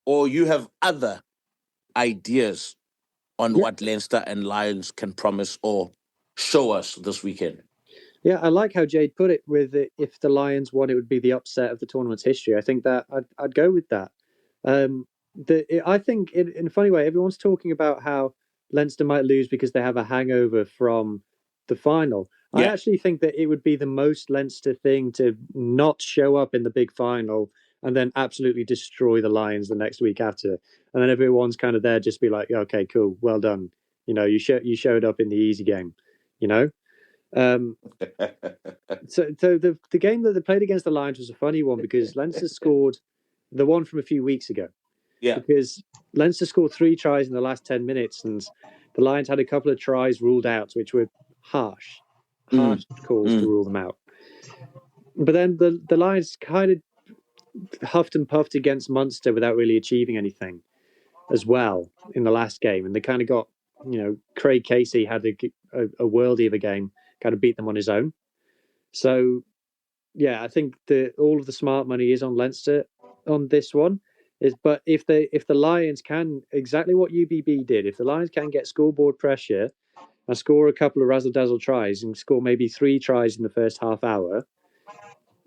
or you have other ideas on what Leinster and Lions can promise or show us this weekend? Yeah, I like how Jade put it with if the Lions won, it would be the upset of the tournament's history. I think that I'd go with that. I think in a funny way, everyone's talking about how Leinster might lose because they have a hangover from the final. I actually think that it would be the most Leinster thing to not show up in the big final and then absolutely destroy the Lions the next week after. And then everyone's kind of there just be like, okay, cool, well done. You showed up in the easy game, So the game that they played against the Lions was a funny one because Leinster scored the one from a few weeks ago. Yeah. Because Leinster scored 3 tries in the last 10 minutes and the Lions had a couple of tries ruled out, which were harsh calls to rule them out. But then the Lions kind of huffed and puffed against Munster without really achieving anything as well in the last game. And they kind of got, Craig Casey had a worldie of a game, kind of beat them on his own. So, I think all of the smart money is on Leinster on this one. But if the Lions can, exactly what UBB did, if the Lions can get scoreboard pressure and score a couple of razzle-dazzle tries and score maybe 3 tries in the first half hour,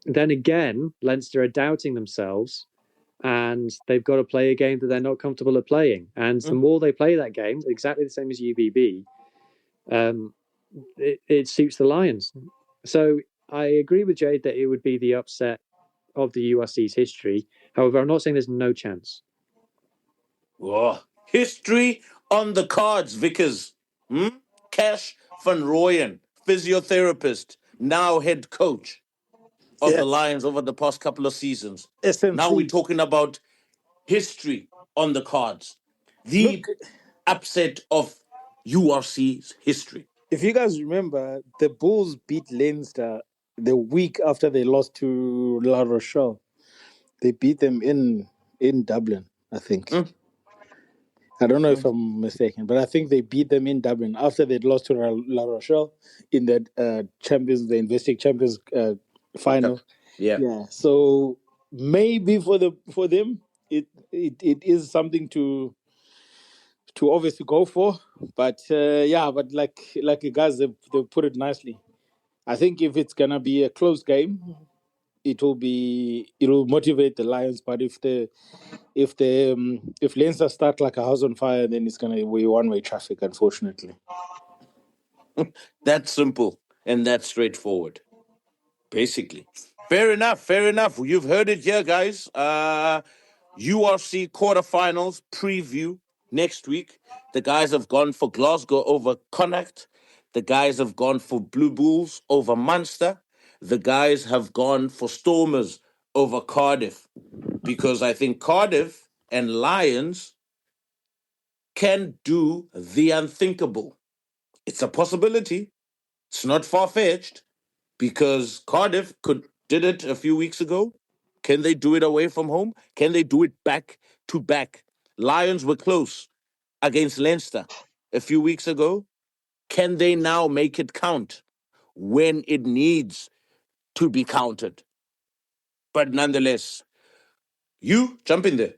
then again, Leinster are doubting themselves and they've got to play a game that they're not comfortable at playing. And the more they play that game, exactly the same as UBB, it suits the Lions. So I agree with Jade that it would be the upset of the URC's history. However, I'm not saying there's no chance. Oh, history on the cards, Vickers. Cash van Rooyen, physiotherapist, now head coach of the Lions over the past couple of seasons. SMC. Now we're talking about history on the cards. The upset of URC's history. If you guys remember, the Bulls beat Leinster the week after they lost to La Rochelle. They beat them in Dublin, I think. I don't know if I'm mistaken, but I think they beat them in Dublin after they'd lost to La Rochelle in the the Investing Champions final. Yeah. Yeah, so maybe for them, it is something to obviously go for, but but like you guys, they put it nicely. I think if it's gonna be a close game, it'll motivate the Lions. But if Leinster start like a house on fire, then it's gonna be one-way traffic, unfortunately. That's simple and that's straightforward, basically. Fair enough. You've heard it here, guys. URC quarterfinals preview next week. The guys have gone for Glasgow over Connacht. The guys have gone for Blue Bulls over Munster. The guys have gone for Stormers over Cardiff, because I think Cardiff and Lions can do the unthinkable. It's a possibility. It's not far-fetched, because Cardiff did it a few weeks ago. Can they do it away from home? Can they do it back to back? Lions were close against Leinster a few weeks ago. Can they now make it count when it needs to be counted? But nonetheless, you jump in there.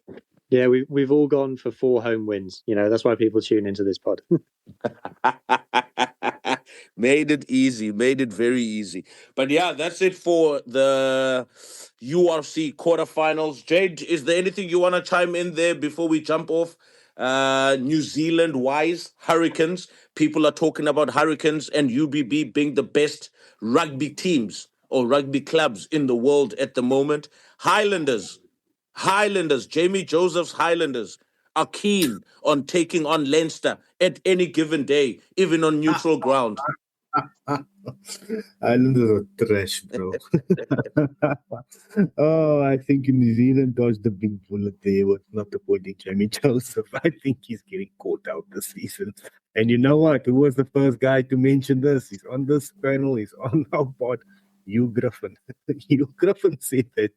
Yeah, we've all gone for 4 home wins. That's why people tune into this pod. Made it easy, made it very easy. But yeah, that's it for the URC quarterfinals. Jade, is there anything you want to chime in there before we jump off? New Zealand wise, Hurricanes. People are talking about Hurricanes and UBB being the best rugby teams or rugby clubs in the world at the moment. Highlanders, Jamie Joseph's Highlanders are keen on taking on Leinster at any given day, even on neutral ground. Islanders are trash, bro. I think New Zealand dodged the big bullet there with not appointing Jamie Joseph. I think he's getting caught out this season. And you know what? Who was the first guy to mention this? He's on this panel. He's on our pod. Hugh Griffin. Hugh Griffin said that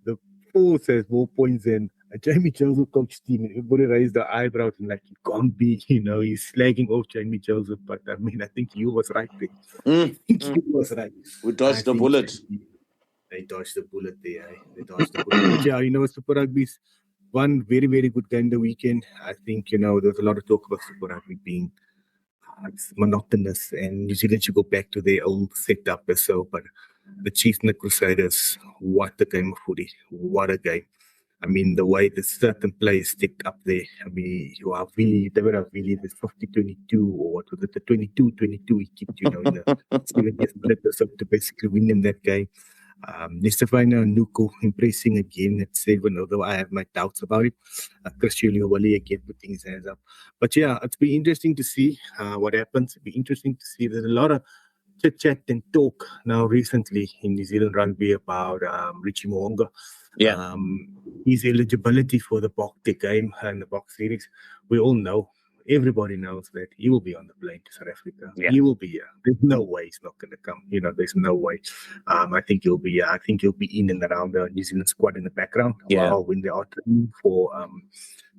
the Force has more points than a Jamie Joseph coach team, and everybody raised their eyebrows and like, it can't be, he's slagging off Jamie Joseph. But I mean, I think you was right there. You was right. We dodged the bullet. They dodged the bullet there. They dodged the bullet. But yeah, Super Rugby's one very, very good game the weekend. I think, there's a lot of talk about Super Rugby being it's monotonous, and New Zealand should go back to their old setup or so. But the Chiefs and the Crusaders, what a game of footy. What a game. I mean, the way the certain players stepped up there. I mean, you are really, they were really the 50-22 or what was it, the 22-22 he kept, in the 70th minute or so to basically win them that game. Stefano Nuku impressing again at 7, although I have my doubts about it. Chris Wally again putting his hands up. But yeah, it's been interesting to see what happens. It'll be interesting to see. There's a lot of chit-chat and talk now recently in New Zealand rugby about Richie Mo'unga. Yeah. His eligibility for the Box game and the Box series. We all know, everybody knows that he will be on the plane to South Africa. Yeah. He will be here. There's no way he's not going to come. There's no way. I think he'll be. I think he'll be in and around the New Zealand squad in the background. Yeah. When they are training for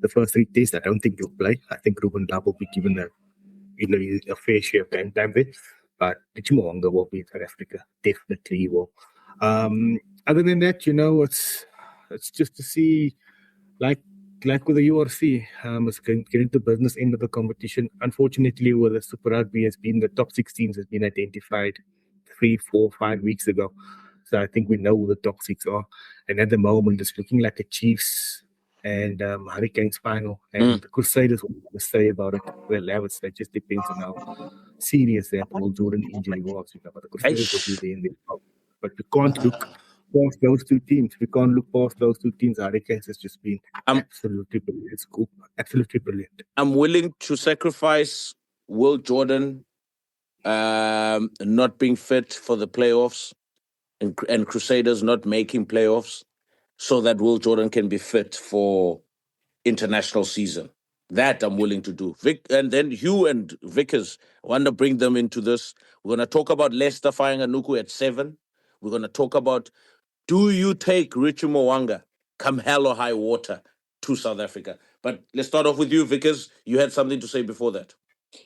the first 3 tests, I don't think he'll play. I think Ruben Lab will be given a fair share of game time there. But Richie Mo'unga will be in South Africa. Definitely he will. Other than that, it's just to see, like with the URC, it's getting to business end of the competition. Unfortunately, with the Super Rugby the top 6 teams has been identified 3, 4, 5 weeks ago. So I think we know who the top 6 are. And at the moment, it's looking like a Chiefs and Hurricanes final. And the Crusaders, what to say about it? Well, it just depends on how serious that Will Jordan injury was. But the Crusaders will be there in the top. But we can't look past those 2 teams. We can't look past those 2 teams. Hurricanes has just been absolutely brilliant. It's cool. Absolutely brilliant. I'm willing to sacrifice Will Jordan not being fit for the playoffs and Crusaders not making playoffs so that Will Jordan can be fit for international season. That I'm willing to do. Vic, and then Hugh and Vickers, I want to bring them into this. We're going to talk about Leicester firing Anuku at 7. We're going to talk about, do you take Richie Mo'unga, come hell or high water, to South Africa. But let's start off with you, Vickers. You had something to say before that.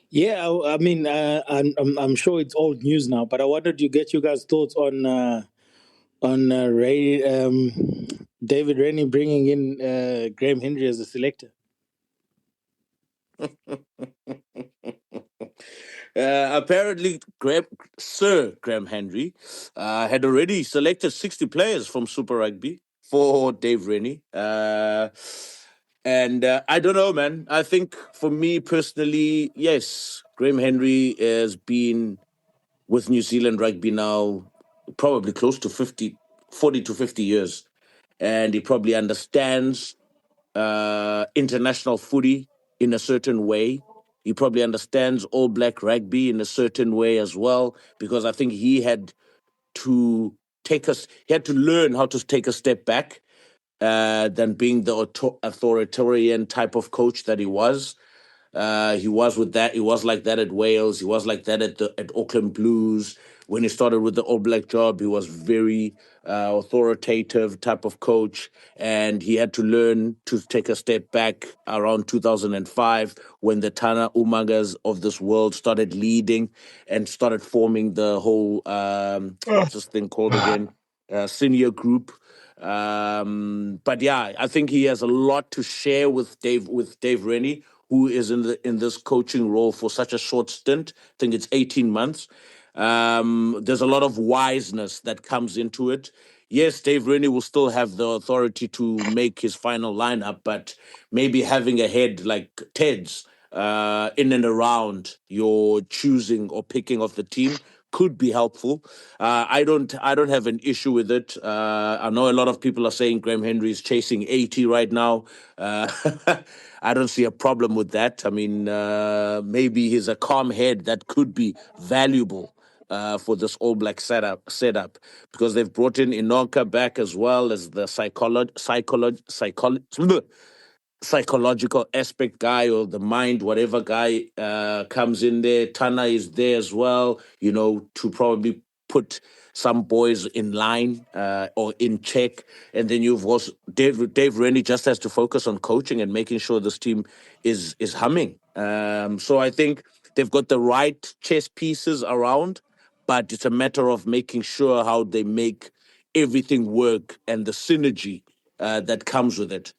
Yeah, I mean, I'm sure it's old news now, but I wanted to get you guys' thoughts on Ray, David Rennie bringing in Graham Henry as a selector. Apparently, Sir Graham Henry had already selected 60 players from Super Rugby for Dave Rennie. And I don't know, man. I think for me personally, yes, Graham Henry has been with New Zealand rugby now probably close to 40 to 50 years. And he probably understands international footy in a certain way. He probably understands All Black rugby in a certain way as well, because I think he had to learn how to take a step back than being the authoritarian type of coach that he was. He was like that at Wales. He was like that at Auckland Blues. When he started with the All Black job, he was very authoritative type of coach, and he had to learn to take a step back around 2005 when the Tana Umagas of this world started leading and started forming the whole what's this thing called again? Senior group. But yeah, I think he has a lot to share with Dave Rennie, who is in this coaching role for such a short stint. I think it's 18 months. There's a lot of wiseness that comes into it. Yes, Dave Rennie will still have the authority to make his final lineup, but maybe having a head like Ted's in and around your choosing or picking of the team could be helpful. I don't have an issue with it. I know a lot of people are saying Graham Henry is chasing 80 right now. I don't see a problem with that. I mean, maybe he's a calm head that could be valuable for this All Black setup because they've brought in Inoka back as well as the psychological aspect guy or the mind, whatever guy comes in there. Tana is there as well, to probably put some boys in line or in check. And then you've also Dave Rennie just has to focus on coaching and making sure this team is humming. So I think they've got the right chess pieces around, but it's a matter of making sure how they make everything work and the synergy that comes with it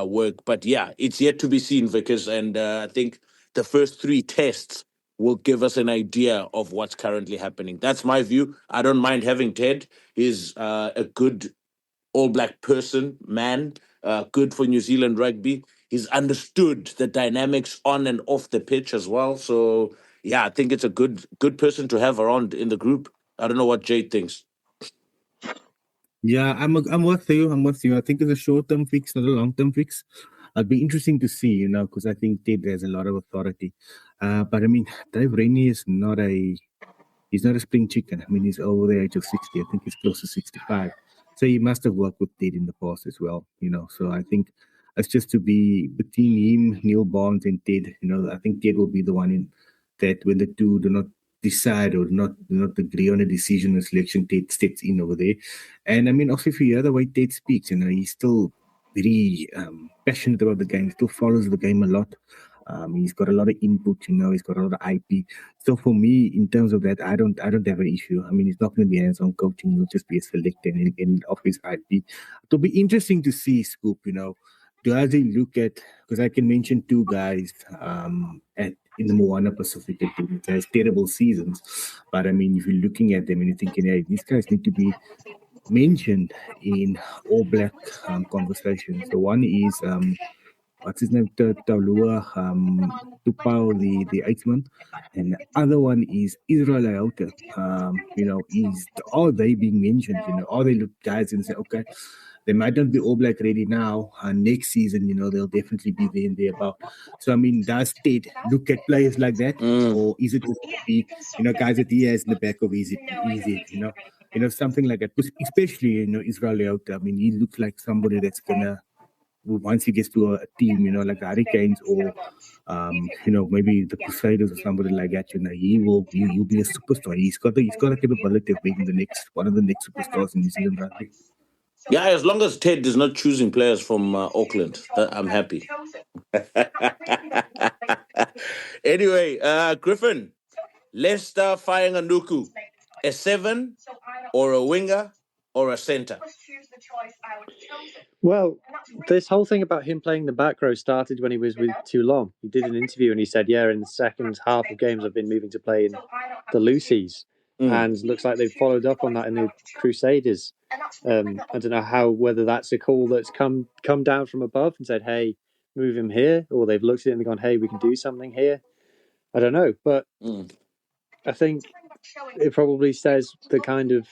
work. But yeah, it's yet to be seen, Vickers. And I think the first 3 tests will give us an idea of what's currently happening. That's my view. I don't mind having Ted. He's a good All Black man, good for New Zealand rugby. He's understood the dynamics on and off the pitch as well. So yeah, I think it's a good person to have around in the group. I don't know what Jade thinks. Yeah, I'm with you. I think it's a short-term fix, not a long-term fix. It'll be interesting to see, because I think Ted has a lot of authority. But I mean, Dave Rennie is he's not a spring chicken. I mean, he's over the age of 60. I think he's close to 65. So he must have worked with Ted in the past as well, So I think it's just to be between him, Neil Barnes, and Ted. I think Ted will be the one in that when the two do not decide or not agree on a decision or selection, Ted steps in over there. And I mean, also if you hear the way Ted speaks, he's still very passionate about the game, still follows the game a lot. He's got a lot of input, he's got a lot of IP. So for me, in terms of that, I don't have an issue. I mean, he's not going to be hands-on coaching. He'll just be a selector and off his IP. It'll be interesting to see, Scoop, does he look at, because I can mention 2 guys in the Moana Pacific team that has terrible seasons. But I mean, if you're looking at them and you're thinking, hey, these guys need to be mentioned in All Black conversation. So one is what's his name, Taulua Tupao, the 8th man, and the other one is Israel Iota. Are they being mentioned? Are they look guys and say, okay, they might not be All Black ready now. Next season, they'll definitely be there and thereabout. So I mean, does Ted look at players like that, or is it going to be guys that he has in the back of his something like that? Especially Israel Iota. I mean, he looks like somebody that's gonna, once he gets to a team, like the Hurricanes or, maybe the Crusaders or somebody like that, he'll be a superstar. He's got the capability of being one of the next superstars in New Zealand rugby. Yeah, as long as Ted is not choosing players from Auckland, I'm happy. Anyway, Griffin, Leicester firing a Nuku, a 7 or a winger or a centre? Well, this whole thing about him playing the back row started when he was with Toulon. He did an interview and he said, yeah, in the second half of games, I've been moving to play in the Lucies. And looks like they've followed up on that in the Crusaders. I don't know whether that's a call that's come down from above and said, hey, move him here, or they've looked at it and gone, hey, we can do something here. I don't know, but I think it probably says the kind of,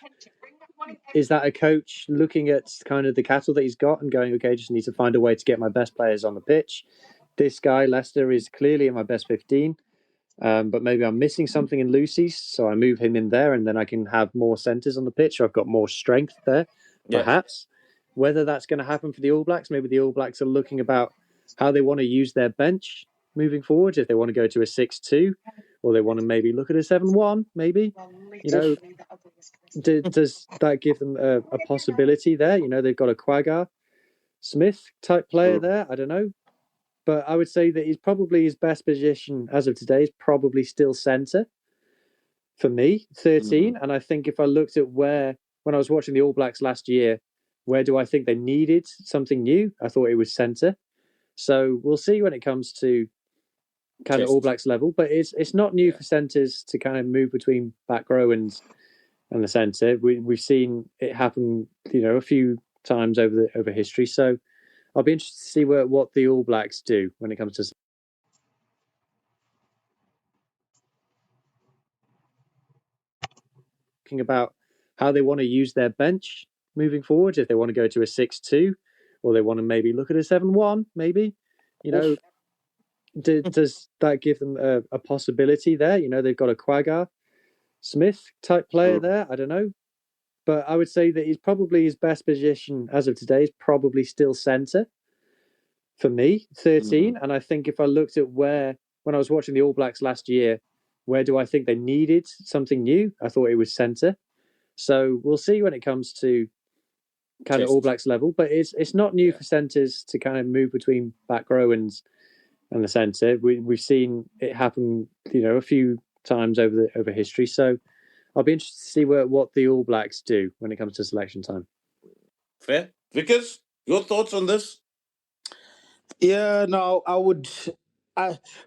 is that a coach looking at kind of the cattle that he's got and going, okay, I just need to find a way to get my best players on the pitch. This guy, Leicester, is clearly in my best 15, but maybe I'm missing something in Lucy's, so I move him in there and then I can have more centres on the pitch, or I've got more strength there, perhaps. Whether that's going to happen for the All Blacks, maybe the All Blacks are looking about how they want to use their bench moving forward, if they want to go to a 6-2, or they want to maybe look at a 7-1, maybe. Does that give them a possibility there? They've got a Quagga Smith type player there. I don't know. But I would say that he's probably his best position as of today is probably still centre for me, 13. And I think if I looked at when I was watching the All Blacks last year, where do I think they needed something new? I thought it was centre. So we'll see when it comes to kind of All Blacks level. But it's not new for centres to kind of move between back row and the centre. We've seen it happen, a few times over history. So I'll be interested to see what the All Blacks do when it comes to talking about how they want to use their bench moving forward, if they want to go to a 6-2, or they want to maybe look at a 7-1, maybe. Does that give them a possibility there? They've got a Quagga Smith type player there. I don't know. But I would say that he's probably his best position as of today is probably still centre for me, 13. And I think if I looked at when I was watching the All Blacks last year, where do I think they needed something new? I thought it was centre. So we'll see when it comes to kind of All Blacks level. But it's not new for centres to kind of move between back row and the centre. We've seen it happen, a few times over history. So I'll be interested to see what the All Blacks do when it comes to selection time. Fair. Vickers, your thoughts on this? Yeah, no, I would.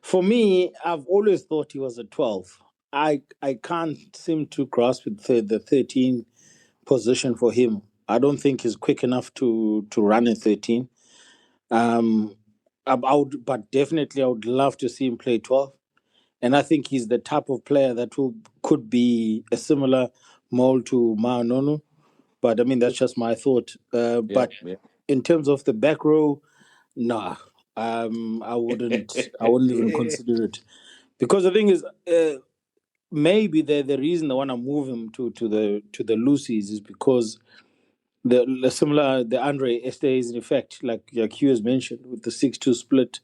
For me, I've always thought he was a 12. I can't seem to grasp the 13 position for him. I don't think he's quick enough to run a 13. But definitely I would love to see him play 12. And I think he's the type of player that could be a similar mold to Maanonu. But I mean, that's just my thought. But in terms of the back row, nah, I wouldn't even consider it. Because the thing is, maybe the reason I want to move him to the Lucies is because the Andre Este is in effect, like Hugh has mentioned, with the 6-2 split.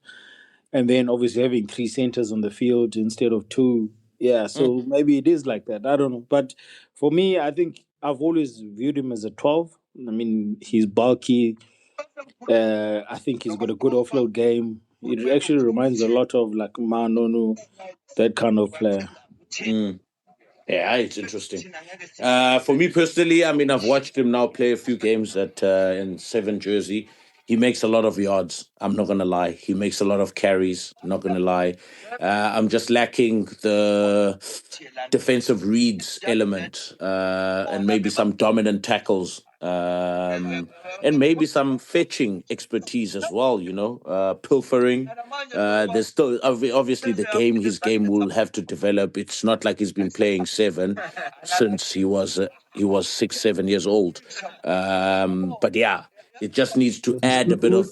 And then obviously having 3 centers on the field instead of 2. Yeah, so maybe it is like that. I don't know. But for me, I think I've always viewed him as a 12. I mean, he's bulky. I think he's got a good offload game. It actually reminds me a lot of like Maanonu, that kind of player. Yeah, it's interesting. For me personally, I mean, I've watched him now play a few games in 7 jersey. He makes a lot of yards. I'm not going to lie. He makes a lot of carries. I'm not going to lie. I'm just lacking the defensive reads element and maybe some dominant tackles and maybe some fetching expertise as well, pilfering. There's still, obviously, his game will have to develop. It's not like he's been playing 7 since he was 6, 7 years old. But yeah, it just needs to add a bit of.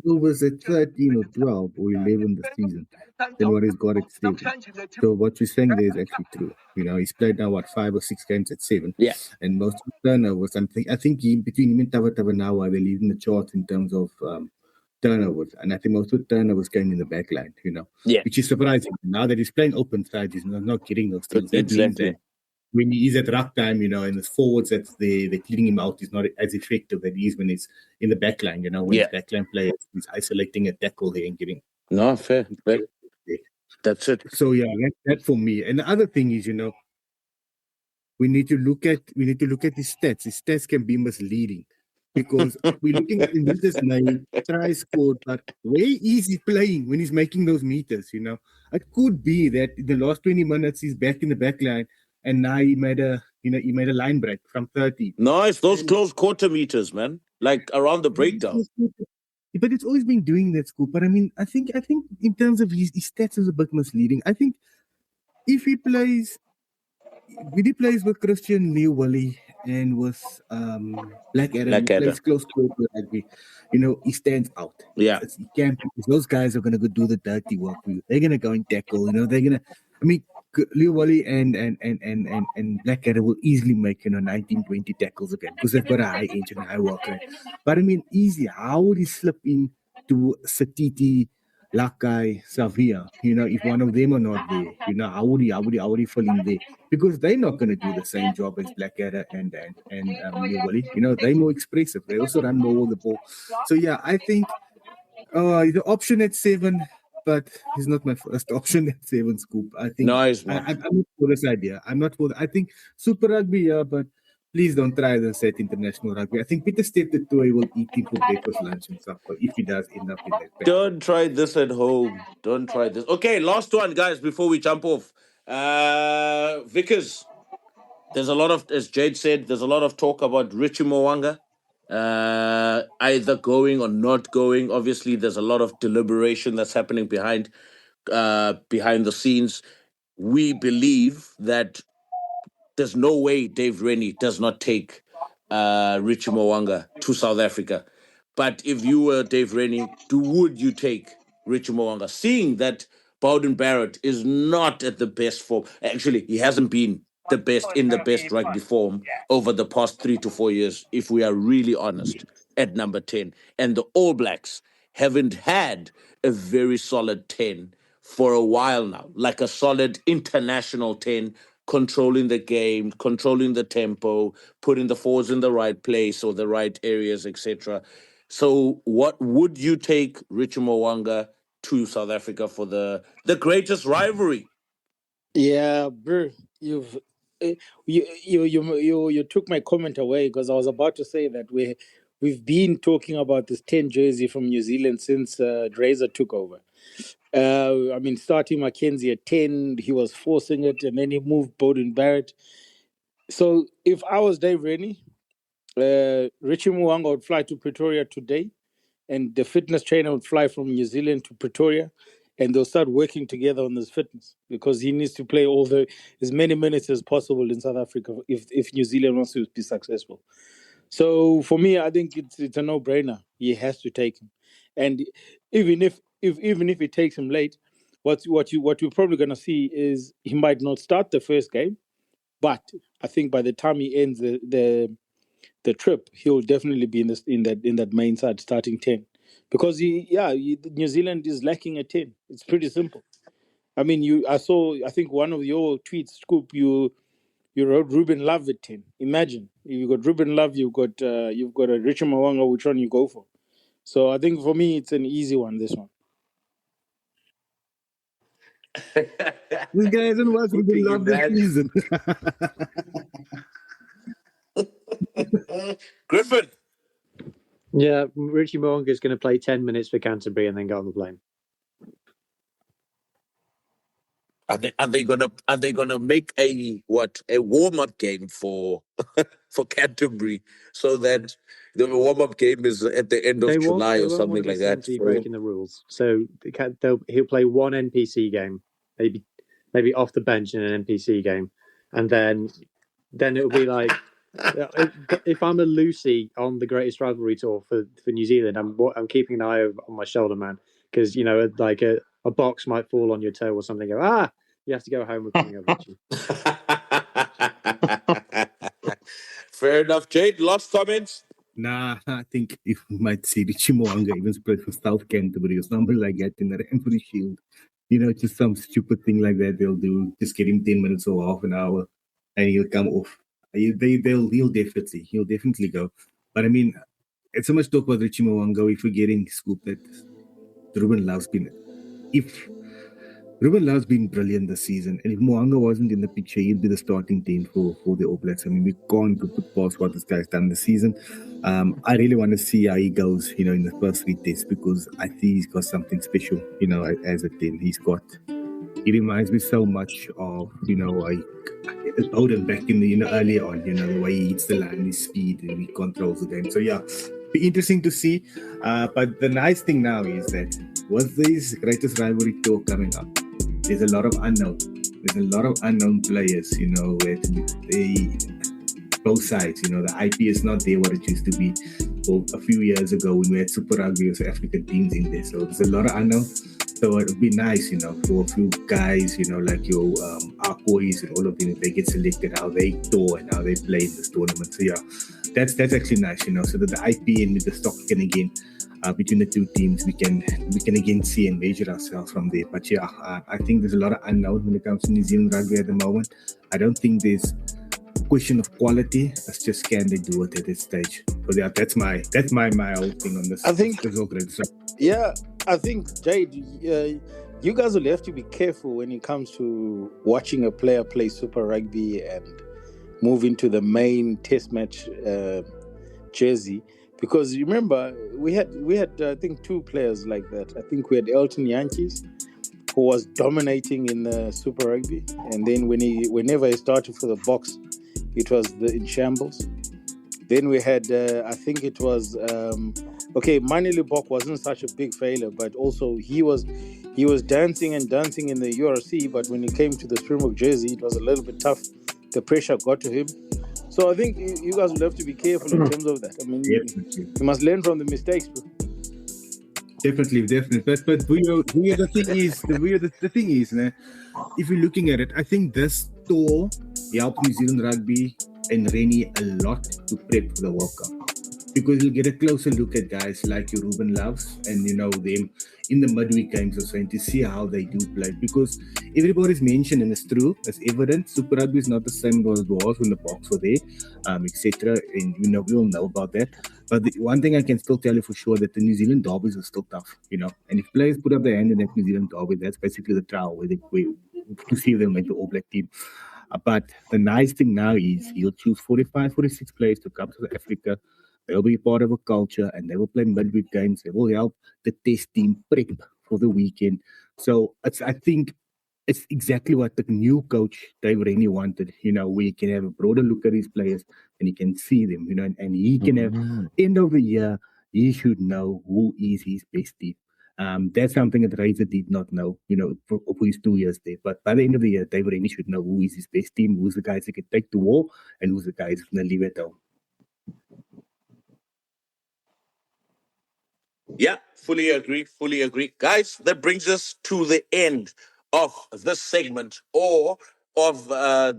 Overs at 13 or 12 or 11 this season than what he's got at 7. So what you're saying there is actually true. He's played now 5 or 6 games at 7. Yeah. And most of the turnovers, I think between him and Tava now they're leading the charts in terms of turnovers. And I think most of the turnovers came in the back line, Yeah. Which is surprising. Now that he's playing open side, he's not getting those things. Exactly. when he's at ruck time, and his forwards that they're cleaning him out is not as effective as he is when he's in the back line, when his backline player is isolating a tackle there and getting. No, fair. That's it. So yeah, that for me. And the other thing is, we need to look at his stats. His stats can be misleading because we're looking at the meters now, try scored, but where is he playing when he's making those meters? It could be that in the last 20 minutes he's back in the back line, and now he made a line break from 30. No, it's those close quarter meters, man. Like around the breakdown. But it's always been doing that, Scoop. But I mean, I think in terms of his stats is a bit misleading. I think if he plays with Christian Leo Wally and with Blackadder, plays close to rugby, he stands out. Yeah. He can't, because those guys are going to go do the dirty work for you. They're going to go and tackle, they're going to, Leo Wally and Blackadder will easily make, 19, 20 tackles again because they've got a high edge and a high work rate. But I mean, easy. How would he slip in to Satiti, Lakai, Savia? If one of them are not there, how would he fall in there? Because they're not going to do the same job as Blackadder and Leo Wally. They're more expressive. They also run more with the ball. So yeah, I think the option at 7. But he's not my first option at 7, Scoop. I think no, he's not. I'm not for this idea. I'm not for. I think Super Rugby, yeah, but please don't try this at international rugby. I think Peter Step the Toy will eat him for breakfast, lunch, and supper if he does end up in that. Don't try this at home. Don't try this. Okay, last one, guys, before we jump off. Vickers, there's a lot of, as Jade said, there's a lot of talk about Richie Mo'unga. Either going or not going. Obviously, there's a lot of deliberation that's happening behind the scenes. We believe that there's no way Dave Rennie does not take Richie Mo'unga to South Africa. But if you were Dave Rennie, would you take Richie Mo'unga? Seeing that Bowden Barrett is not at the best form. Actually, he hasn't been the best rugby form over the past 3 to 4 years, if we are really honest, at number 10. And the All Blacks haven't had a very solid 10 for a while now, like a solid international 10, controlling the game, controlling the tempo, putting the forwards in the right place or the right areas, etc. So what would you take Richie Mo'unga to South Africa for the greatest rivalry? Yeah, bro, you took my comment away because I was about to say that we've been talking about this 10 jersey from New Zealand since Drazer took over. Starting Mackenzie at 10, he was forcing it, and then he moved Bowden Barrett. So if I was Dave Rennie, Richie Mo'unga would fly to Pretoria today, and the fitness trainer would fly from New Zealand to Pretoria, and they'll start working together on this fitness because he needs to play as many minutes as possible in South Africa if New Zealand wants to be successful. So for me, I think it's a no-brainer. He has to take him, and even if he takes him late, what we're probably going to see is he might not start the first game, but I think by the time he ends the trip, he'll definitely be in that main side starting 10. Because New Zealand is lacking a 10. It's pretty simple. I think one of your tweets, Scoop, you wrote Ruben Love at 10. Imagine if you got Ruben Love, you've got a Richie Mo'unga. Which one you go for? So I think for me, it's an easy one. This one. This guy hasn't watched Ruben Love this season. Griffin. Yeah, Richie Mo'unga is going to play 10 minutes for Canterbury and then go on the plane. Are they gonna make a warm-up game for Canterbury so that the warm-up game is at the end of July or something like that? Breaking the rules, so he'll play one NPC game, maybe off the bench in an NPC game, and then it'll be like if I'm a Lucy on the greatest rivalry tour for New Zealand, I'm keeping an eye on my shoulder, man, because like a box might fall on your toe or something. You have to go home with coming over. Fair enough, Jade. Last comments? Nah, I think you might see Richie Mo'unga even spread for South Canterbury or something like that in the Embrose Shield. Just some stupid thing like that they'll do. Just get him 10 minutes or half an hour, and he'll come off. He'll definitely go. But I mean, it's so much talk about Richie Mo'unga. We're forgetting scoop that Ruben Lau's been. If Ruben Lau's been brilliant this season, and if Mo'unga wasn't in the picture, he'd be the starting 10 for the All Blacks. I mean, we can't put past what this guy's done this season. I really want to see how he goes, in the first 3 tests, because I think he's got something special, as a 10. He reminds me so much of, Odin back in the, earlier on, the way he hits the line, his speed, and he controls the game. So, yeah, be interesting to see. But the nice thing now is that with this greatest rivalry tour coming up, there's a lot of unknown. There's a lot of unknown players, where both sides, the IP is not there what it used to be a few years ago when we had Super Rugby or South African teams in there. So there's a lot of unknown. So it would be nice, for a few guys, like your Aquois and all of them, if they get selected, how they tour and how they play in this tournament. So yeah, that's actually nice, so that the IP and the stock can again, between the two teams, we can again see and measure ourselves from there. But yeah, I think there's a lot of unknown when it comes to New Zealand rugby at the moment. I don't think there's a question of quality. It's just can they do it at this stage. So yeah, that's my whole thing on this. I think this all great. So, yeah, I think, Jade, you guys will have to be careful when it comes to watching a player play Super Rugby and move into the main test match jersey, because you remember we had I think 2 players like that. I think we had Elton Yankees, who was dominating in the Super Rugby, and then whenever he started for the Boks, it was in shambles. Then we had I think it was Manili Bok wasn't such a big failure, but also he was dancing in the URC, but when it came to the Springbok jersey, it was a little bit tough. The pressure got to him. So I think you guys will have to be careful in terms of that. I mean, you must learn from the mistakes, bro. Definitely. But the thing is, if you're looking at it, I think this tour helped New Zealand rugby and Rennie a lot to prep for the World Cup, because you'll get a closer look at guys like your Ruben Loves and them in the midweek games or so, and to see how they do play, because everybody's mentioned, and it's true, it's evident, Super Rugby is not the same as it was when the Boks were there, etc. And we all know about that. But the one thing I can still tell you for sure, that the New Zealand derbies are still tough, and if players put up their hand in that New Zealand derby, that's basically the trial where to see them make the All Black team. But the nice thing now is he'll choose 45, 46 players to come to South Africa. They'll be part of a culture, and they will play midweek games. They will help the test team prep for the weekend. So I think it's exactly what the new coach, Dave Rennie, wanted, where he can have a broader look at his players and he can see them, and he can have, end of the year, he should know who is his best team. That's something that Razor did not know, for his 2 years there. But by the end of the year, Dave Rennie should know who is his best team, who's the guys that can take to war, and who's the guys who's going to leave it home. Yeah, fully agree. Guys, that brings us to the end of this segment or of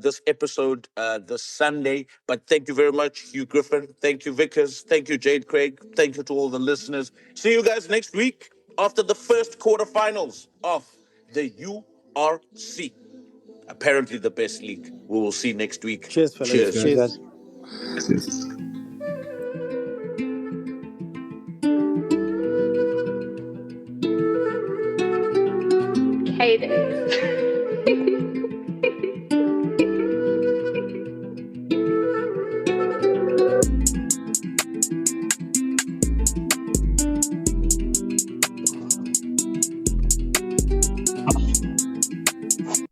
this episode this Sunday. But thank you very much, Hugh Griffin. Thank you, Vickers. Thank you, Jade Craig. Thank you to all the listeners. See you guys next week after the first quarterfinals of the URC. Apparently the best league. We will see next week. Cheers, fellas. Cheers. Cheers. Hate it.